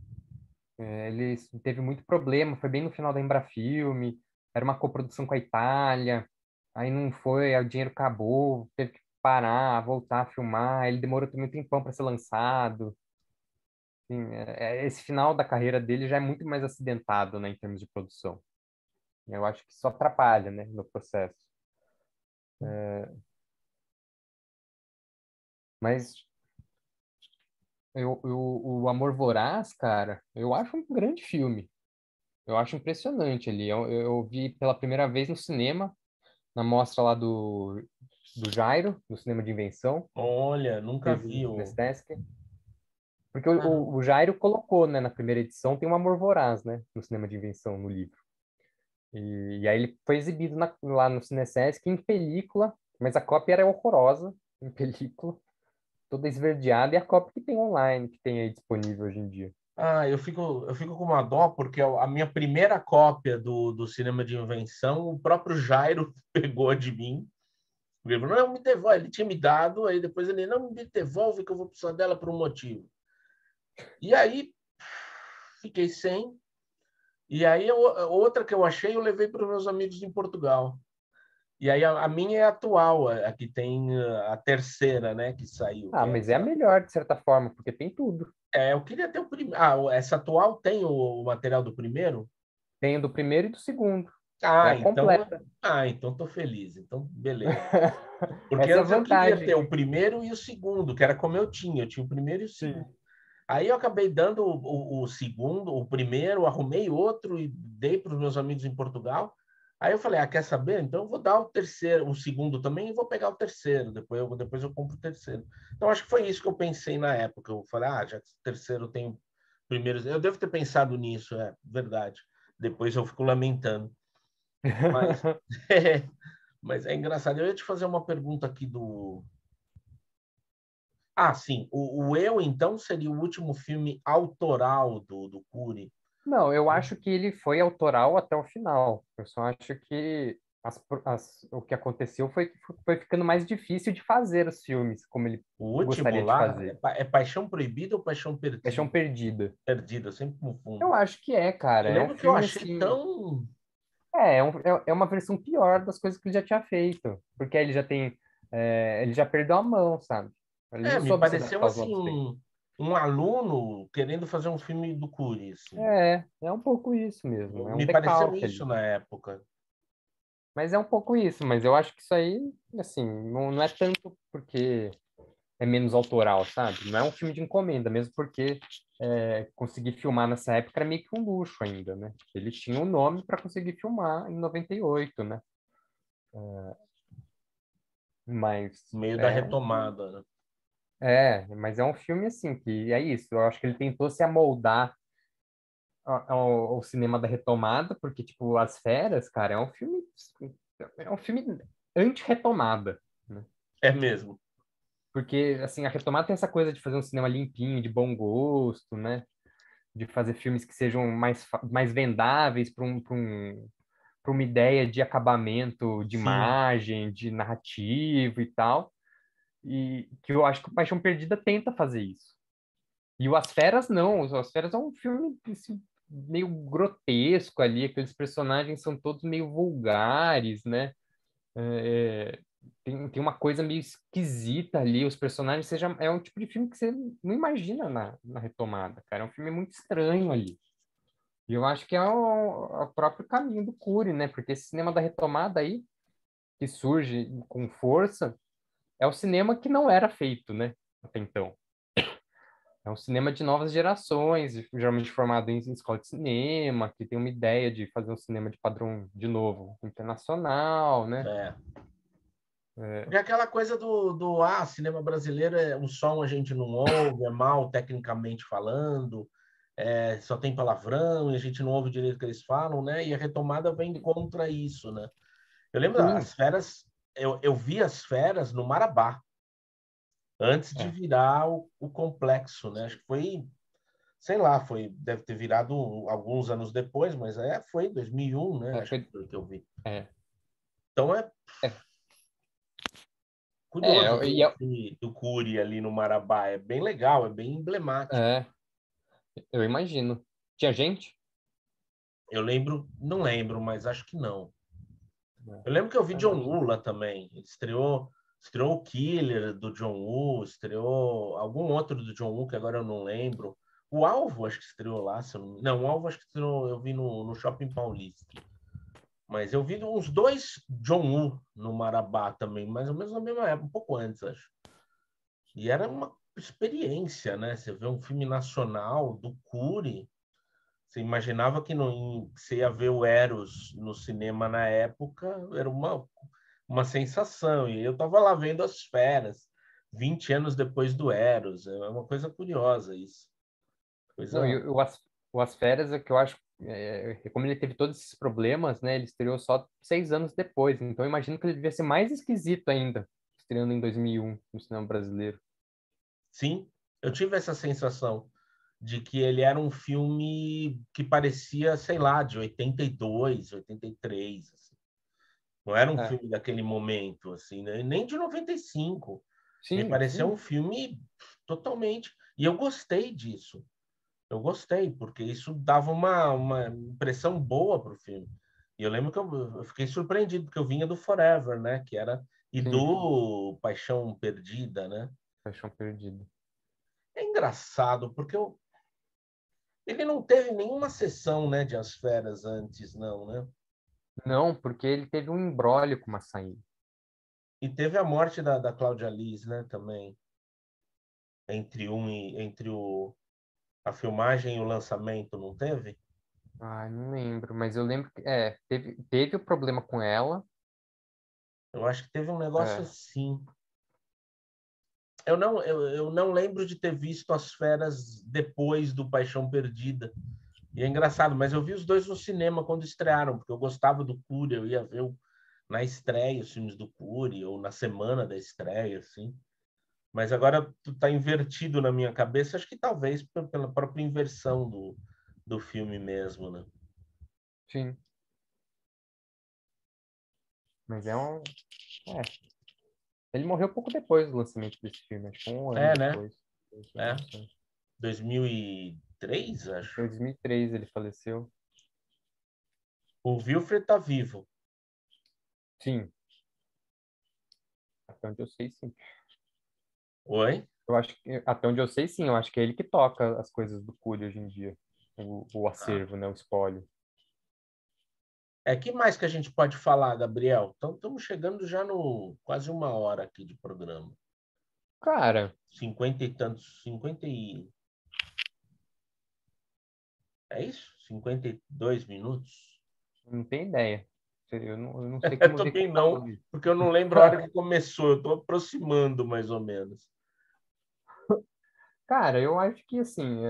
Ele teve muito problema, foi bem no final da Embrafilme, era uma coprodução com a Itália, aí não foi, aí o dinheiro acabou, teve que parar, voltar a filmar, ele demorou também um tempão para ser lançado. Enfim, esse final da carreira dele já é muito mais acidentado, né, em termos de produção. Eu acho que isso atrapalha, né, no processo. Mas o Amor Voraz, cara, eu acho um grande filme. Eu acho impressionante ali. Eu vi pela primeira vez no cinema, na mostra lá do Jairo, do Cinema de Invenção, Olha, nunca teve vi no o. Cinesesc. Porque Caramba. o Jairo colocou, né, na primeira edição, tem um Amor Voraz, né, no Cinema de Invenção, no livro. E aí ele foi exibido lá no Cinesesc em película, mas a cópia era horrorosa, em película, toda esverdeada, e a cópia que tem online, que tem aí disponível hoje em dia. Eu fico com uma dó, porque a minha primeira cópia do Cinema de Invenção, o próprio Jairo pegou de mim. Ele falou, não, me devolve. Ele tinha me dado, aí depois ele, não, me devolve que eu vou precisar dela por um motivo. E aí, fiquei sem. E aí, outra que eu achei, eu levei para os meus amigos em Portugal. E aí, a minha é atual, a que tem a terceira, né, que saiu. Ah, Que é mas é a essa. melhor, de certa forma, porque tem tudo. Eu queria ter o primeiro. Essa atual tem o material do primeiro? Tem o do primeiro e do segundo. É Ah, a então. completa. Então estou feliz. Então, beleza. Porque Essa é a antes eu queria ter vantagem. o primeiro e o segundo, que era como eu tinha. Eu tinha o primeiro e o segundo. Sim. Aí eu acabei dando o segundo, o primeiro, arrumei outro e dei para os meus amigos em Portugal. Aí eu falei, quer saber? Então eu vou dar o terceiro, o segundo também e vou pegar o terceiro. Depois eu compro o terceiro. Então acho que foi isso que eu pensei na época. Eu falei, já que o terceiro tem o primeiro. Eu devo ter pensado nisso, é verdade. Depois eu fico lamentando. Mas mas é engraçado. Eu ia te fazer uma pergunta aqui do. Sim. O Eu, então, seria o último filme autoral do Curi. Não, eu acho que ele foi autoral até o final. Eu só acho que o que aconteceu foi que foi ficando mais difícil de fazer os filmes, como ele O último gostaria de lá fazer. é Paixão Proibida ou Paixão Paixão Perdida? Perdida. Perdida, eu sempre confundo. Eu acho que cara. Eu É um lembro que eu filme achei assim. tão. É uma versão pior das coisas que ele já tinha feito. Porque aí ele já tem. Ele já perdeu a mão, sabe? Ele não Me soube se pareceu adaptar aos assim novos tempos. um aluno querendo fazer um filme do Curi, assim. É um pouco isso mesmo. É um Me pareceu decalque isso ali. na época. Mas é um pouco isso. Mas eu acho que isso aí, assim, não é tanto porque é menos autoral, sabe? Não é um filme de encomenda, mesmo porque conseguir filmar nessa época era meio que um luxo ainda, né? Ele tinha um nome para conseguir filmar em 98, né? Mas No meio da é, retomada, né? mas é um filme assim que é isso. Eu acho que ele tentou se amoldar ao cinema da retomada, porque tipo As Feras, cara, é um filme anti-retomada, né? É mesmo. Porque assim a retomada tem essa coisa de fazer um cinema limpinho, de bom gosto, né? De fazer filmes que sejam mais vendáveis para uma ideia de acabamento, de Sim, imagem, de narrativa e tal. E que eu acho que o Paixão Perdida tenta fazer isso. E o As Feras não, o As Feras é um filme assim, meio grotesco ali, aqueles personagens são todos meio vulgares, né? É, tem uma coisa meio esquisita ali, os personagens, é um tipo de filme que você não imagina na retomada, cara, é um filme muito estranho ali. E eu acho que é o próprio caminho do Cury, né? Porque esse cinema da retomada aí, que surge com força, é o cinema que não era feito, né? Até então. É um cinema de novas gerações, geralmente formado em escola de cinema, que tem uma ideia de fazer um cinema de padrão, de novo, internacional, né? é. É, Porque aquela coisa do cinema brasileiro, o som a gente não ouve, é mal tecnicamente falando, só tem palavrão e a gente não ouve direito o que eles falam, né? E a retomada vem contra isso, né? Eu lembro sim, as feras, eu vi as feras no Marabá, antes de é, virar o complexo, né? Acho que foi, sei lá, deve ter virado alguns anos depois, mas foi 2001, né? Acho que foi, foi o que eu vi. é, Então é é, curioso ver e o filme do Cury ali no Marabá. É bem legal, é bem emblemático. é, eu imagino. Tinha gente? Eu lembro, não lembro, mas acho que não. É, Eu lembro que eu vi eu John imagino. Woo lá também. Ele estreou o Killer do John Woo, estreou algum outro do John Woo que agora eu não lembro. O Alvo acho que estreou lá, se eu não, o Alvo acho que estreou, eu vi no Shopping Paulista. Mas eu vi uns dois John Woo no Marabá também, mais ou menos na mesma época, um pouco antes, acho. E era uma experiência, né? Você vê um filme nacional do Cury. Você imaginava que não, você ia ver o Eros no cinema na época, era uma sensação. E eu estava lá vendo As Feras, 20 anos depois do Eros. É uma coisa curiosa isso. Não, Coisa. o As Férias é que eu acho, como ele teve todos esses problemas, né? Ele estreou só 6 anos depois, então eu imagino que ele devia ser mais esquisito ainda, estreando em 2001 no cinema brasileiro. Sim, eu tive essa sensação de que ele era um filme que parecia, sei lá, de 82, 83, assim. Não era um É, filme daquele momento, assim, né? Nem de 95. Me sim, pareceu um sim, filme totalmente. E eu gostei disso. Eu gostei, porque isso dava uma impressão boa para o filme. E eu lembro que eu fiquei surpreendido, porque eu vinha do Forever, né? E sim, do Paixão Perdida, né? Paixão Perdida. É engraçado, porque ele não teve nenhuma sessão, né, de As Feras antes, não, né? Não, porque ele teve um imbróglio com uma saída. E teve a morte da Cláudia Liz, né, também, entre a filmagem e o lançamento, não teve? Ai, não lembro, mas eu lembro que, teve o problema com ela, Eu acho que teve um negócio é, assim. Eu não lembro de ter visto As Feras depois do Paixão Perdida. E é engraçado, mas eu vi os dois no cinema quando estrearam, porque eu gostava do Cury, eu ia ver na estreia os filmes do Cury, ou na semana da estreia, assim. Mas agora tá invertido na minha cabeça, acho que talvez pela própria inversão do filme mesmo, né? sim, mas é, ele morreu pouco depois do lançamento desse filme, acho que um ano É, né? depois. É. 2003, Acho que foi acho. em 2003 ele faleceu. O Wilfred tá vivo. Sim, até onde eu sei, sim. Oi? Eu acho que, até onde eu sei, sim, eu acho que é ele que toca as coisas do Cury hoje em dia. O Ah. acervo, né? O espólio. Que mais que a gente pode falar, Gabriel? Então, estamos chegando já no quase uma hora aqui de programa. Cara, 50 e tantos, 50 e... É isso? 52 minutos? não tenho ideia. Eu não sei Eu como ver também com não, calma. porque eu não lembro a hora que começou. Eu estou aproximando, mais ou menos. Cara, eu acho que assim,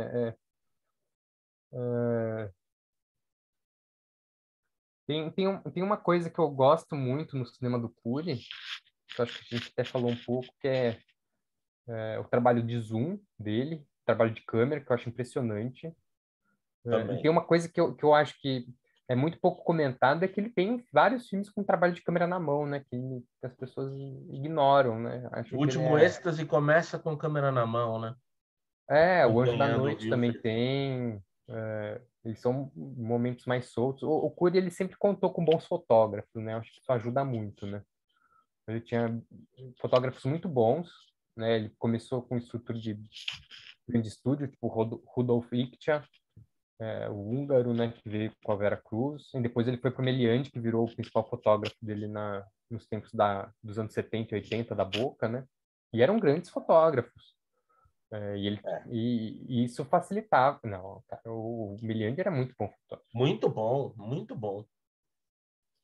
tem uma coisa que eu gosto muito no cinema do Curi, que eu acho que a gente até falou um pouco, que é o trabalho de zoom dele, trabalho de câmera, que eu acho impressionante. E tem Também. uma coisa que eu acho que é muito pouco comentado, é que ele tem vários filmes com trabalho de câmera na mão, né? Que as pessoas ignoram, né? O Acham que ele último êxtase começa com câmera na mão, né? O Anjo da Acompanhando o Noite Rio também Feliz. tem. Eles são momentos mais soltos. O Curi, ele sempre contou com bons fotógrafos, né? Acho que isso ajuda muito, né? Ele tinha fotógrafos muito bons, né? Ele começou com instrutor de grande estúdio, tipo Rudolf Ictia, o húngaro, né? Que veio com a Vera Cruz. E depois ele foi para o Meliante, que virou o principal fotógrafo dele nos tempos dos anos 70 e 80 da Boca, né? E eram grandes fotógrafos. É, E isso facilitava. Não, cara, o Miliandi era muito bom fotógrafo. muito bom, muito bom.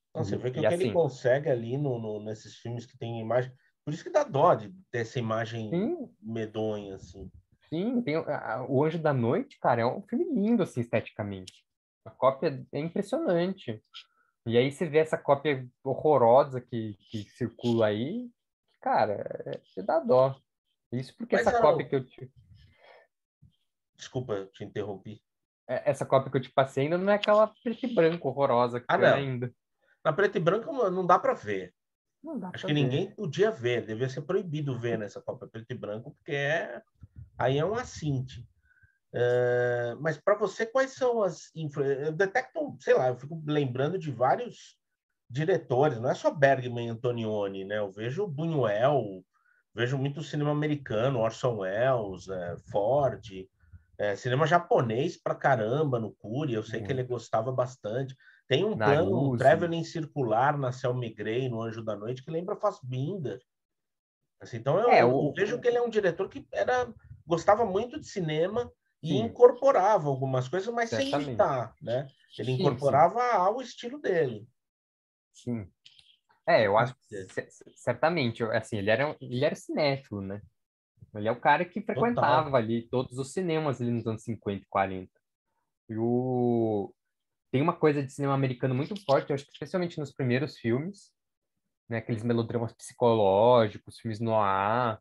Então, você vê que o E que ele assim, consegue ali nesses filmes que tem imagem. Por isso que dá dó de ter essa imagem sim, medonha, assim. sim, tem o Anjo da Noite, cara, é um filme lindo, assim, esteticamente. A cópia é impressionante. E aí você vê essa cópia horrorosa que circula aí, cara, você dá dó. Isso porque Mas, desculpa, eu te interrompi. essa cópia que eu te passei ainda não é aquela preto e branco horrorosa Ah, que é não. ainda. Na preto e branco não dá para ver. Não dá Acho pra que ver. ninguém podia ver. Devia ser proibido ver nessa Copa preto e branco, porque aí é um assinte. Mas para você, quais são as influências? Eu detecto, sei lá, eu fico lembrando de vários diretores, não é só Bergman e Antonioni, né? Eu vejo Buñuel, vejo muito cinema americano, Orson Welles, Ford, cinema japonês pra caramba no Curi, eu sei que ele Muito. gostava bastante. Tem um plano, um Naruse. traveling circular na Selma Grey, no Anjo da Noite, que lembra Fassbinder. Assim, então É, eu vejo que ele é um diretor que gostava muito de cinema e sim, incorporava algumas coisas, mas sem certamente. imitar, né? Ele Sim, sim, incorporava ao estilo dele. sim. Que Eu acho que fazia. certamente, assim, ele era cinéfilo, né? Ele é o cara que Total. frequentava ali todos os cinemas ali nos anos 50 e 40. E tem uma coisa de cinema americano muito forte, eu acho que especialmente nos primeiros filmes, né? Aqueles melodramas psicológicos, filmes noir.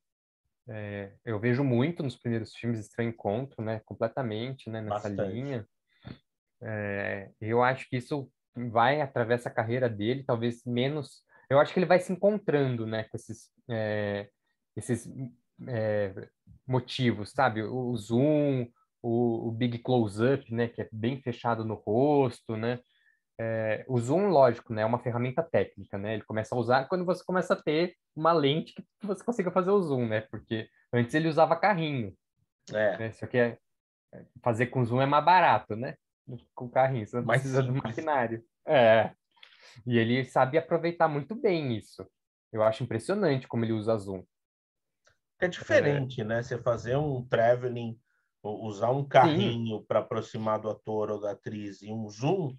Eu vejo muito nos primeiros filmes Estranho Encontro, né? Completamente, né? Nessa Bastante. linha. Eu acho que isso vai atravessa a carreira dele, talvez menos. Eu acho que ele vai se encontrando, né, com esses é, motivos, sabe? O zoom, o big close-up, né, que é bem fechado no rosto, né? O zoom, lógico, né, é uma ferramenta técnica, né? Ele começa a usar quando você começa a ter uma lente que você consiga fazer o zoom, né? Porque antes ele usava carrinho, É, né? Só que fazer com zoom é mais barato, né? Com carrinho, você não mais precisa do simples. maquinário. E ele sabe aproveitar muito bem isso. Eu acho impressionante como ele usa zoom. É É, diferente, né? Você fazer um traveling, usar um sim, carrinho para aproximar do ator ou da atriz e um zoom,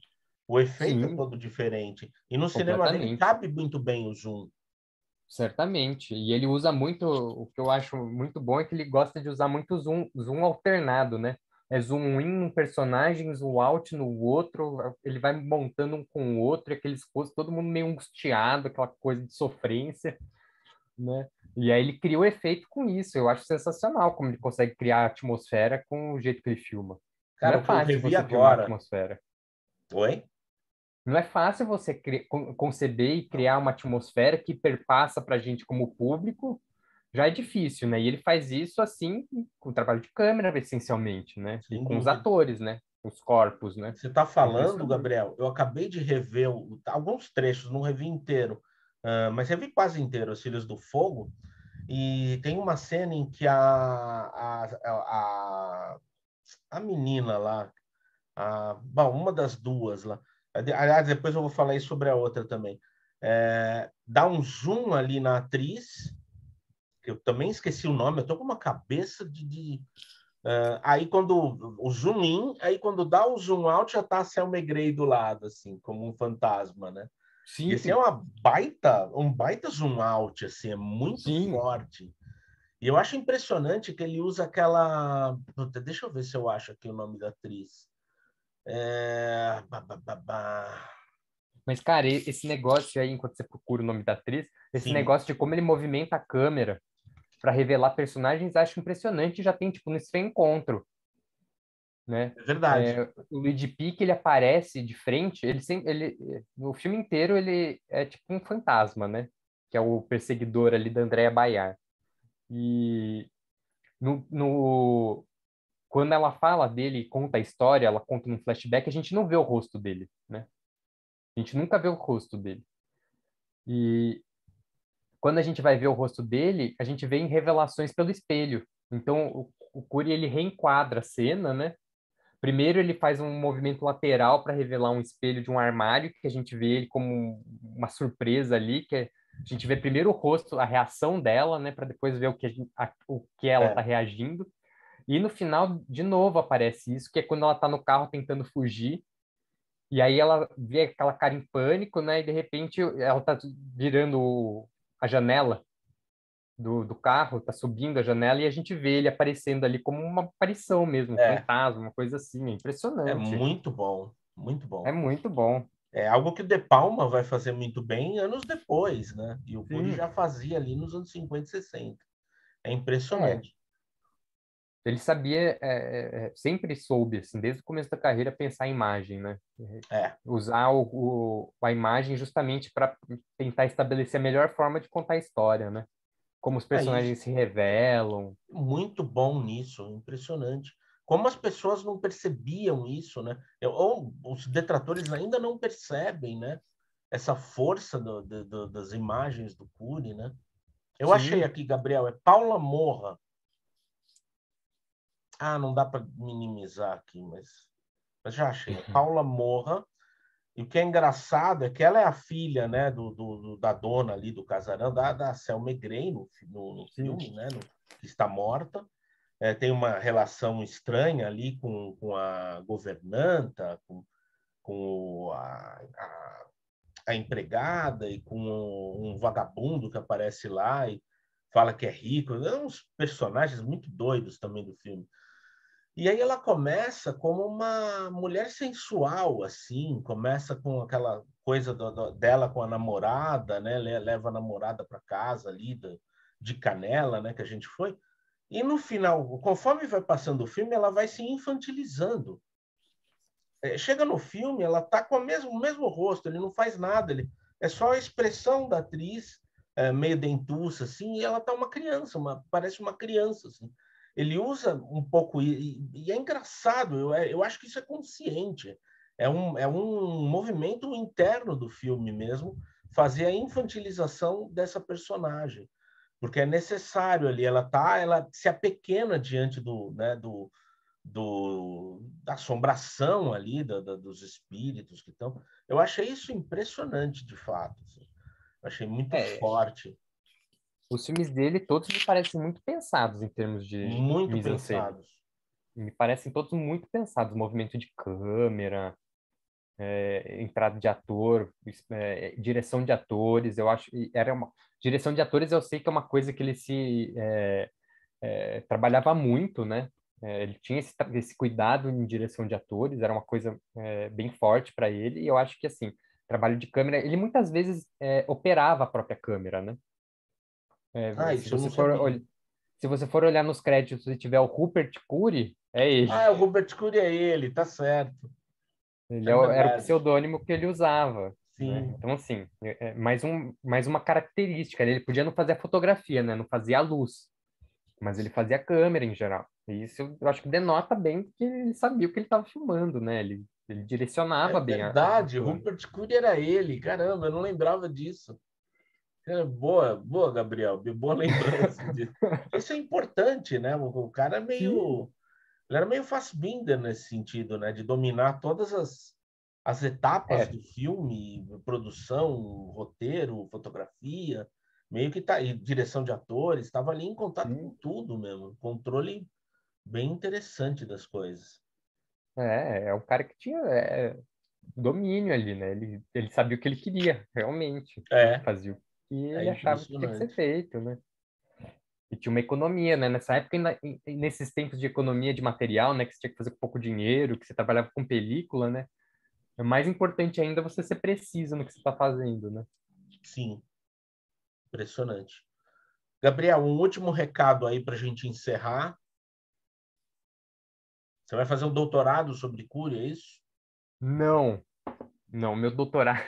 o efeito é sim, todo diferente. E no cinema dele completamente. cabe muito bem o zoom. Certamente. E ele usa muito, o que eu acho muito bom é que ele gosta de usar muito zoom alternado, né? É zoom in num personagem, zoom out no outro, ele vai montando um com o outro, e aqueles rostos, todo mundo meio angustiado, aquela coisa de sofrência, né? E aí ele cria o efeito com isso. Eu acho sensacional como ele consegue criar a atmosfera com o jeito que ele filma. Não Cara, é o que eu fácil revi você filmar a agora. atmosfera. Oi? Não é fácil você conceber e criar uma atmosfera que perpassa para a gente como público. Já é difícil, né? E ele faz isso assim com o trabalho de câmera, essencialmente, né? E Sem com os dúvida. atores, né? Os corpos, né? Você está É falando, impressionante. Gabriel, eu acabei de rever alguns trechos, não revi inteiro, mas revi quase inteiro, Os Filhos do Fogo, e tem uma cena em que a menina lá, bom, uma das duas lá, aliás, depois eu vou falar isso sobre a outra também, dá um zoom ali na atriz, que eu também esqueci o nome, eu tô com uma cabeça aí quando o zoom in, aí quando dá o zoom out, já tá a Selma Grey do lado, assim, como um fantasma, né? E Sim, assim, é um baita zoom out, assim, é muito sim. forte. E eu acho impressionante que ele usa aquela... Deixa eu ver se eu acho aqui o nome da atriz. É... Mas, cara, esse negócio aí, enquanto você procura o nome da atriz, esse Sim, negócio de como ele movimenta a câmera para revelar personagens, acho impressionante. Já tem, tipo, nesse encontro, né? é verdade. O Luigi Pique, ele aparece de frente, no filme inteiro, ele é tipo um fantasma, né? Que é o perseguidor ali da Andrea Bayar. E quando ela fala dele e conta a história, ela conta num flashback, a gente não vê o rosto dele, né? A gente nunca vê o rosto dele. E quando a gente vai ver o rosto dele, a gente vê em revelações pelo espelho. Então, o Curi, ele reenquadra a cena, né? Primeiro, ele faz um movimento lateral para revelar um espelho de um armário, que a gente vê ele como uma surpresa ali, a gente vê primeiro o rosto, a reação dela, né? Para depois ver o que ela está É, reagindo. E no final, de novo, aparece isso, que é quando ela está no carro tentando fugir. E aí ela vê aquela cara em pânico, né? E de repente ela tá virando a janela do carro, tá subindo a janela e a gente vê ele aparecendo ali como uma aparição mesmo, um é, fantasma, uma coisa assim. É é impressionante. muito bom, muito É bom. muito bom. É algo que o De Palma vai fazer muito bem anos depois, né? E o Curi Sim. já fazia ali nos anos 50 e 60. É É, impressionante. ele sabia, sempre soube, assim, desde o começo da carreira, pensar em imagem, né? É. Usar a imagem justamente para tentar estabelecer a melhor forma de contar a história, né? Como os É isso. personagens se revelam. Muito bom nisso, impressionante. Como as pessoas não percebiam isso, né? Ou os detratores ainda não percebem, né? Essa força das imagens do Cury, né? Eu achei Sim. aqui, Gabriel, é Paula Morra. Ah, não dá para minimizar aqui, mas já achei. É Paula Morra. E o que é engraçado é que ela é a filha, né, da dona ali do casarão, da Selma Grey no Sim. filme, né, que está morta. Tem uma relação estranha ali com a governanta, com a empregada e com um vagabundo que aparece lá e fala que é rico. É uns personagens muito doidos também do filme. E aí ela começa como uma mulher sensual, assim, começa com aquela coisa dela com a namorada, né? Leva a namorada para casa ali de Canela, né? Que a gente foi. E no final, conforme vai passando o filme, ela vai se infantilizando. Chega no filme, ela tá com o mesmo rosto, ele não faz nada, é só a expressão da atriz, meio dentuça, assim, e ela tá uma criança, parece uma criança, assim. Ele usa um pouco, e é engraçado, eu acho que isso é consciente, é um movimento interno do filme mesmo, fazer a infantilização dessa personagem, porque é necessário ali, ela se apequena diante da assombração ali, dos espíritos que estão. Eu achei isso impressionante, de fato. Assim. Eu achei muito É, forte, os filmes dele, todos me parecem muito pensados em termos de muito mise-en-scène. pensados. Me parecem todos muito pensados. Movimento de câmera, entrada de ator, direção de atores. Eu acho que era uma... Direção de atores eu sei que é uma coisa que ele trabalhava muito, né? Ele tinha esse cuidado em direção de atores, era uma coisa bem forte para ele. E eu acho que, assim, trabalho de câmera, ele muitas vezes operava a própria câmera, né? Ah, Se isso eu não você for, sabia. se você for olhar nos créditos e tiver o Rupert Curry, é ele. Ah, o Robert Curi é ele, tá certo. Ele É era o verdade. pseudônimo que ele usava, né? Sim. Então, assim, mais uma característica. Ele podia não fazer a fotografia, né? Não fazia a luz, mas ele fazia a câmera em geral. E isso eu acho que denota bem que ele sabia o que ele estava filmando, né? Ele É direcionava bem a verdade, câmera. Rupert Curi era ele. Caramba, eu não lembrava disso. Boa, boa, Gabriel. Boa lembrança disso. Isso é importante, né? O cara é Sim, meio. Ele era meio Fassbinder nesse sentido, né? De dominar todas as etapas é, do filme, produção, roteiro, fotografia. meio que tá, e direção de atores, estava ali em contato Sim. com tudo mesmo, controle bem interessante das coisas. É um cara que tinha domínio ali, né? Ele sabia o que ele queria, realmente. Ele É, fazia o que é ele achava que tinha que ser impressionante. feito, né? E tinha uma economia, né? Nessa época, nesses tempos de economia de material, né? Que você tinha que fazer com pouco dinheiro, que você trabalhava com película, né? É mais importante ainda você ser preciso no que você está fazendo, né? Sim, impressionante. Gabriel, um último recado aí para a gente encerrar. Você vai fazer um doutorado sobre Cury, é isso? Não, não, meu doutorado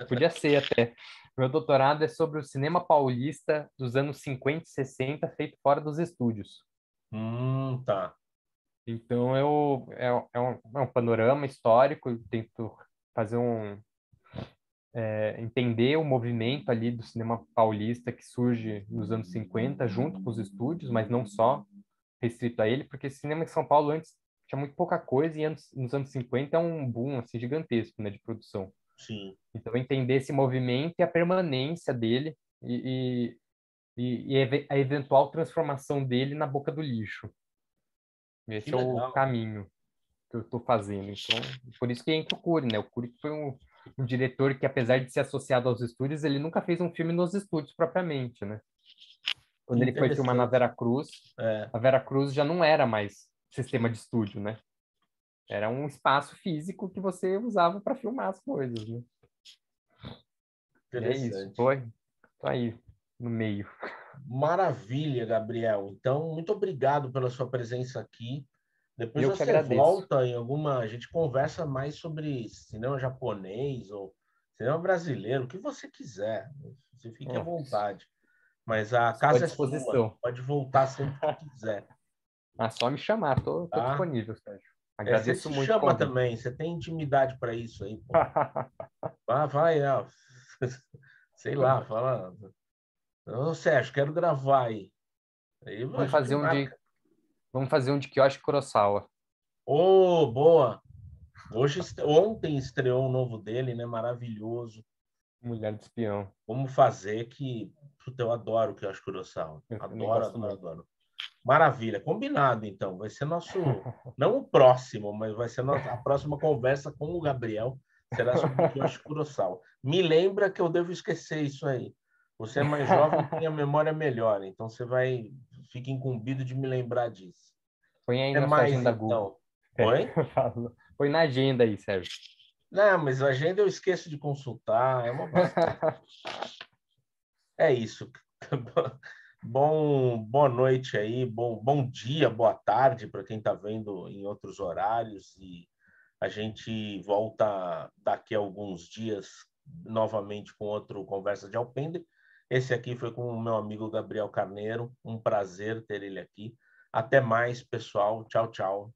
podia ser até. Meu doutorado é sobre o cinema paulista dos anos 50 e 60, feito fora dos estúdios. Tá. Então, é um panorama histórico, eu tento fazer entender o movimento ali do cinema paulista que surge nos anos 50, junto com os estúdios, mas não só restrito a ele, porque cinema em São Paulo antes tinha muito pouca coisa e nos anos 50 é um boom assim, gigantesco, né, de produção. Sim. Então, entender esse movimento e a permanência dele e a eventual transformação dele na boca do lixo. Que Esse é o legal. caminho que eu estou fazendo. Então, por isso que entra o Cury, né? O Cury foi um diretor que, apesar de ser associado aos estúdios, ele nunca fez um filme nos estúdios propriamente, né? Que Quando ele foi filmar na interessante. Veracruz, É, a Veracruz já não era mais sistema de estúdio, né? Era um espaço físico que você usava para filmar as coisas, né? E é isso. interessante. Tô aí no meio. Maravilha, Gabriel. Então, muito obrigado pela sua presença aqui. Depois Eu que você agradeço. volta em alguma. A gente conversa mais sobre cinema japonês ou cinema brasileiro, o que você quiser. Você fique à vontade. Mas a Estou à casa é sua. disposição. Pode voltar sempre que quiser, Ah, só me chamar, tô tá? disponível, Sérgio. É, você Agradeço se muito o chama convite. também. Você tem intimidade para isso aí, pô. Vai, sei lá, fala. Ô, Sérgio, quero gravar aí. Aí a Vamos gente fazer marca. vamos fazer um de Kiyoshi Kurosawa. Ô, boa! Ontem estreou o novo dele, né? Maravilhoso. Mulher do Espião. Vamos fazer que puta, eu adoro o que eu acho Kurosawa. Eu também Adoro, gosto adoro, muito. adoro. Maravilha, combinado então. Vai ser nosso, não o próximo, mas vai ser a próxima conversa com o Gabriel. Será sobre o que eu acho Kurosawa. Me lembra que eu devo esquecer isso aí. Você é mais jovem, tem a memória melhor, então você vai fica incumbido de me lembrar disso. Põe aí Até na sua mais agenda Google. então. Oi? Põe na agenda aí, Sérgio. Não, mas a agenda eu esqueço de consultar, é uma bosta. É isso. Boa noite aí, bom dia, boa tarde para quem está vendo em outros horários e a gente volta daqui a alguns dias novamente com outro Conversa de Alpendre. Esse aqui foi com o meu amigo Gabriel Carneiro, um prazer ter ele aqui. Até mais, pessoal. Tchau, tchau.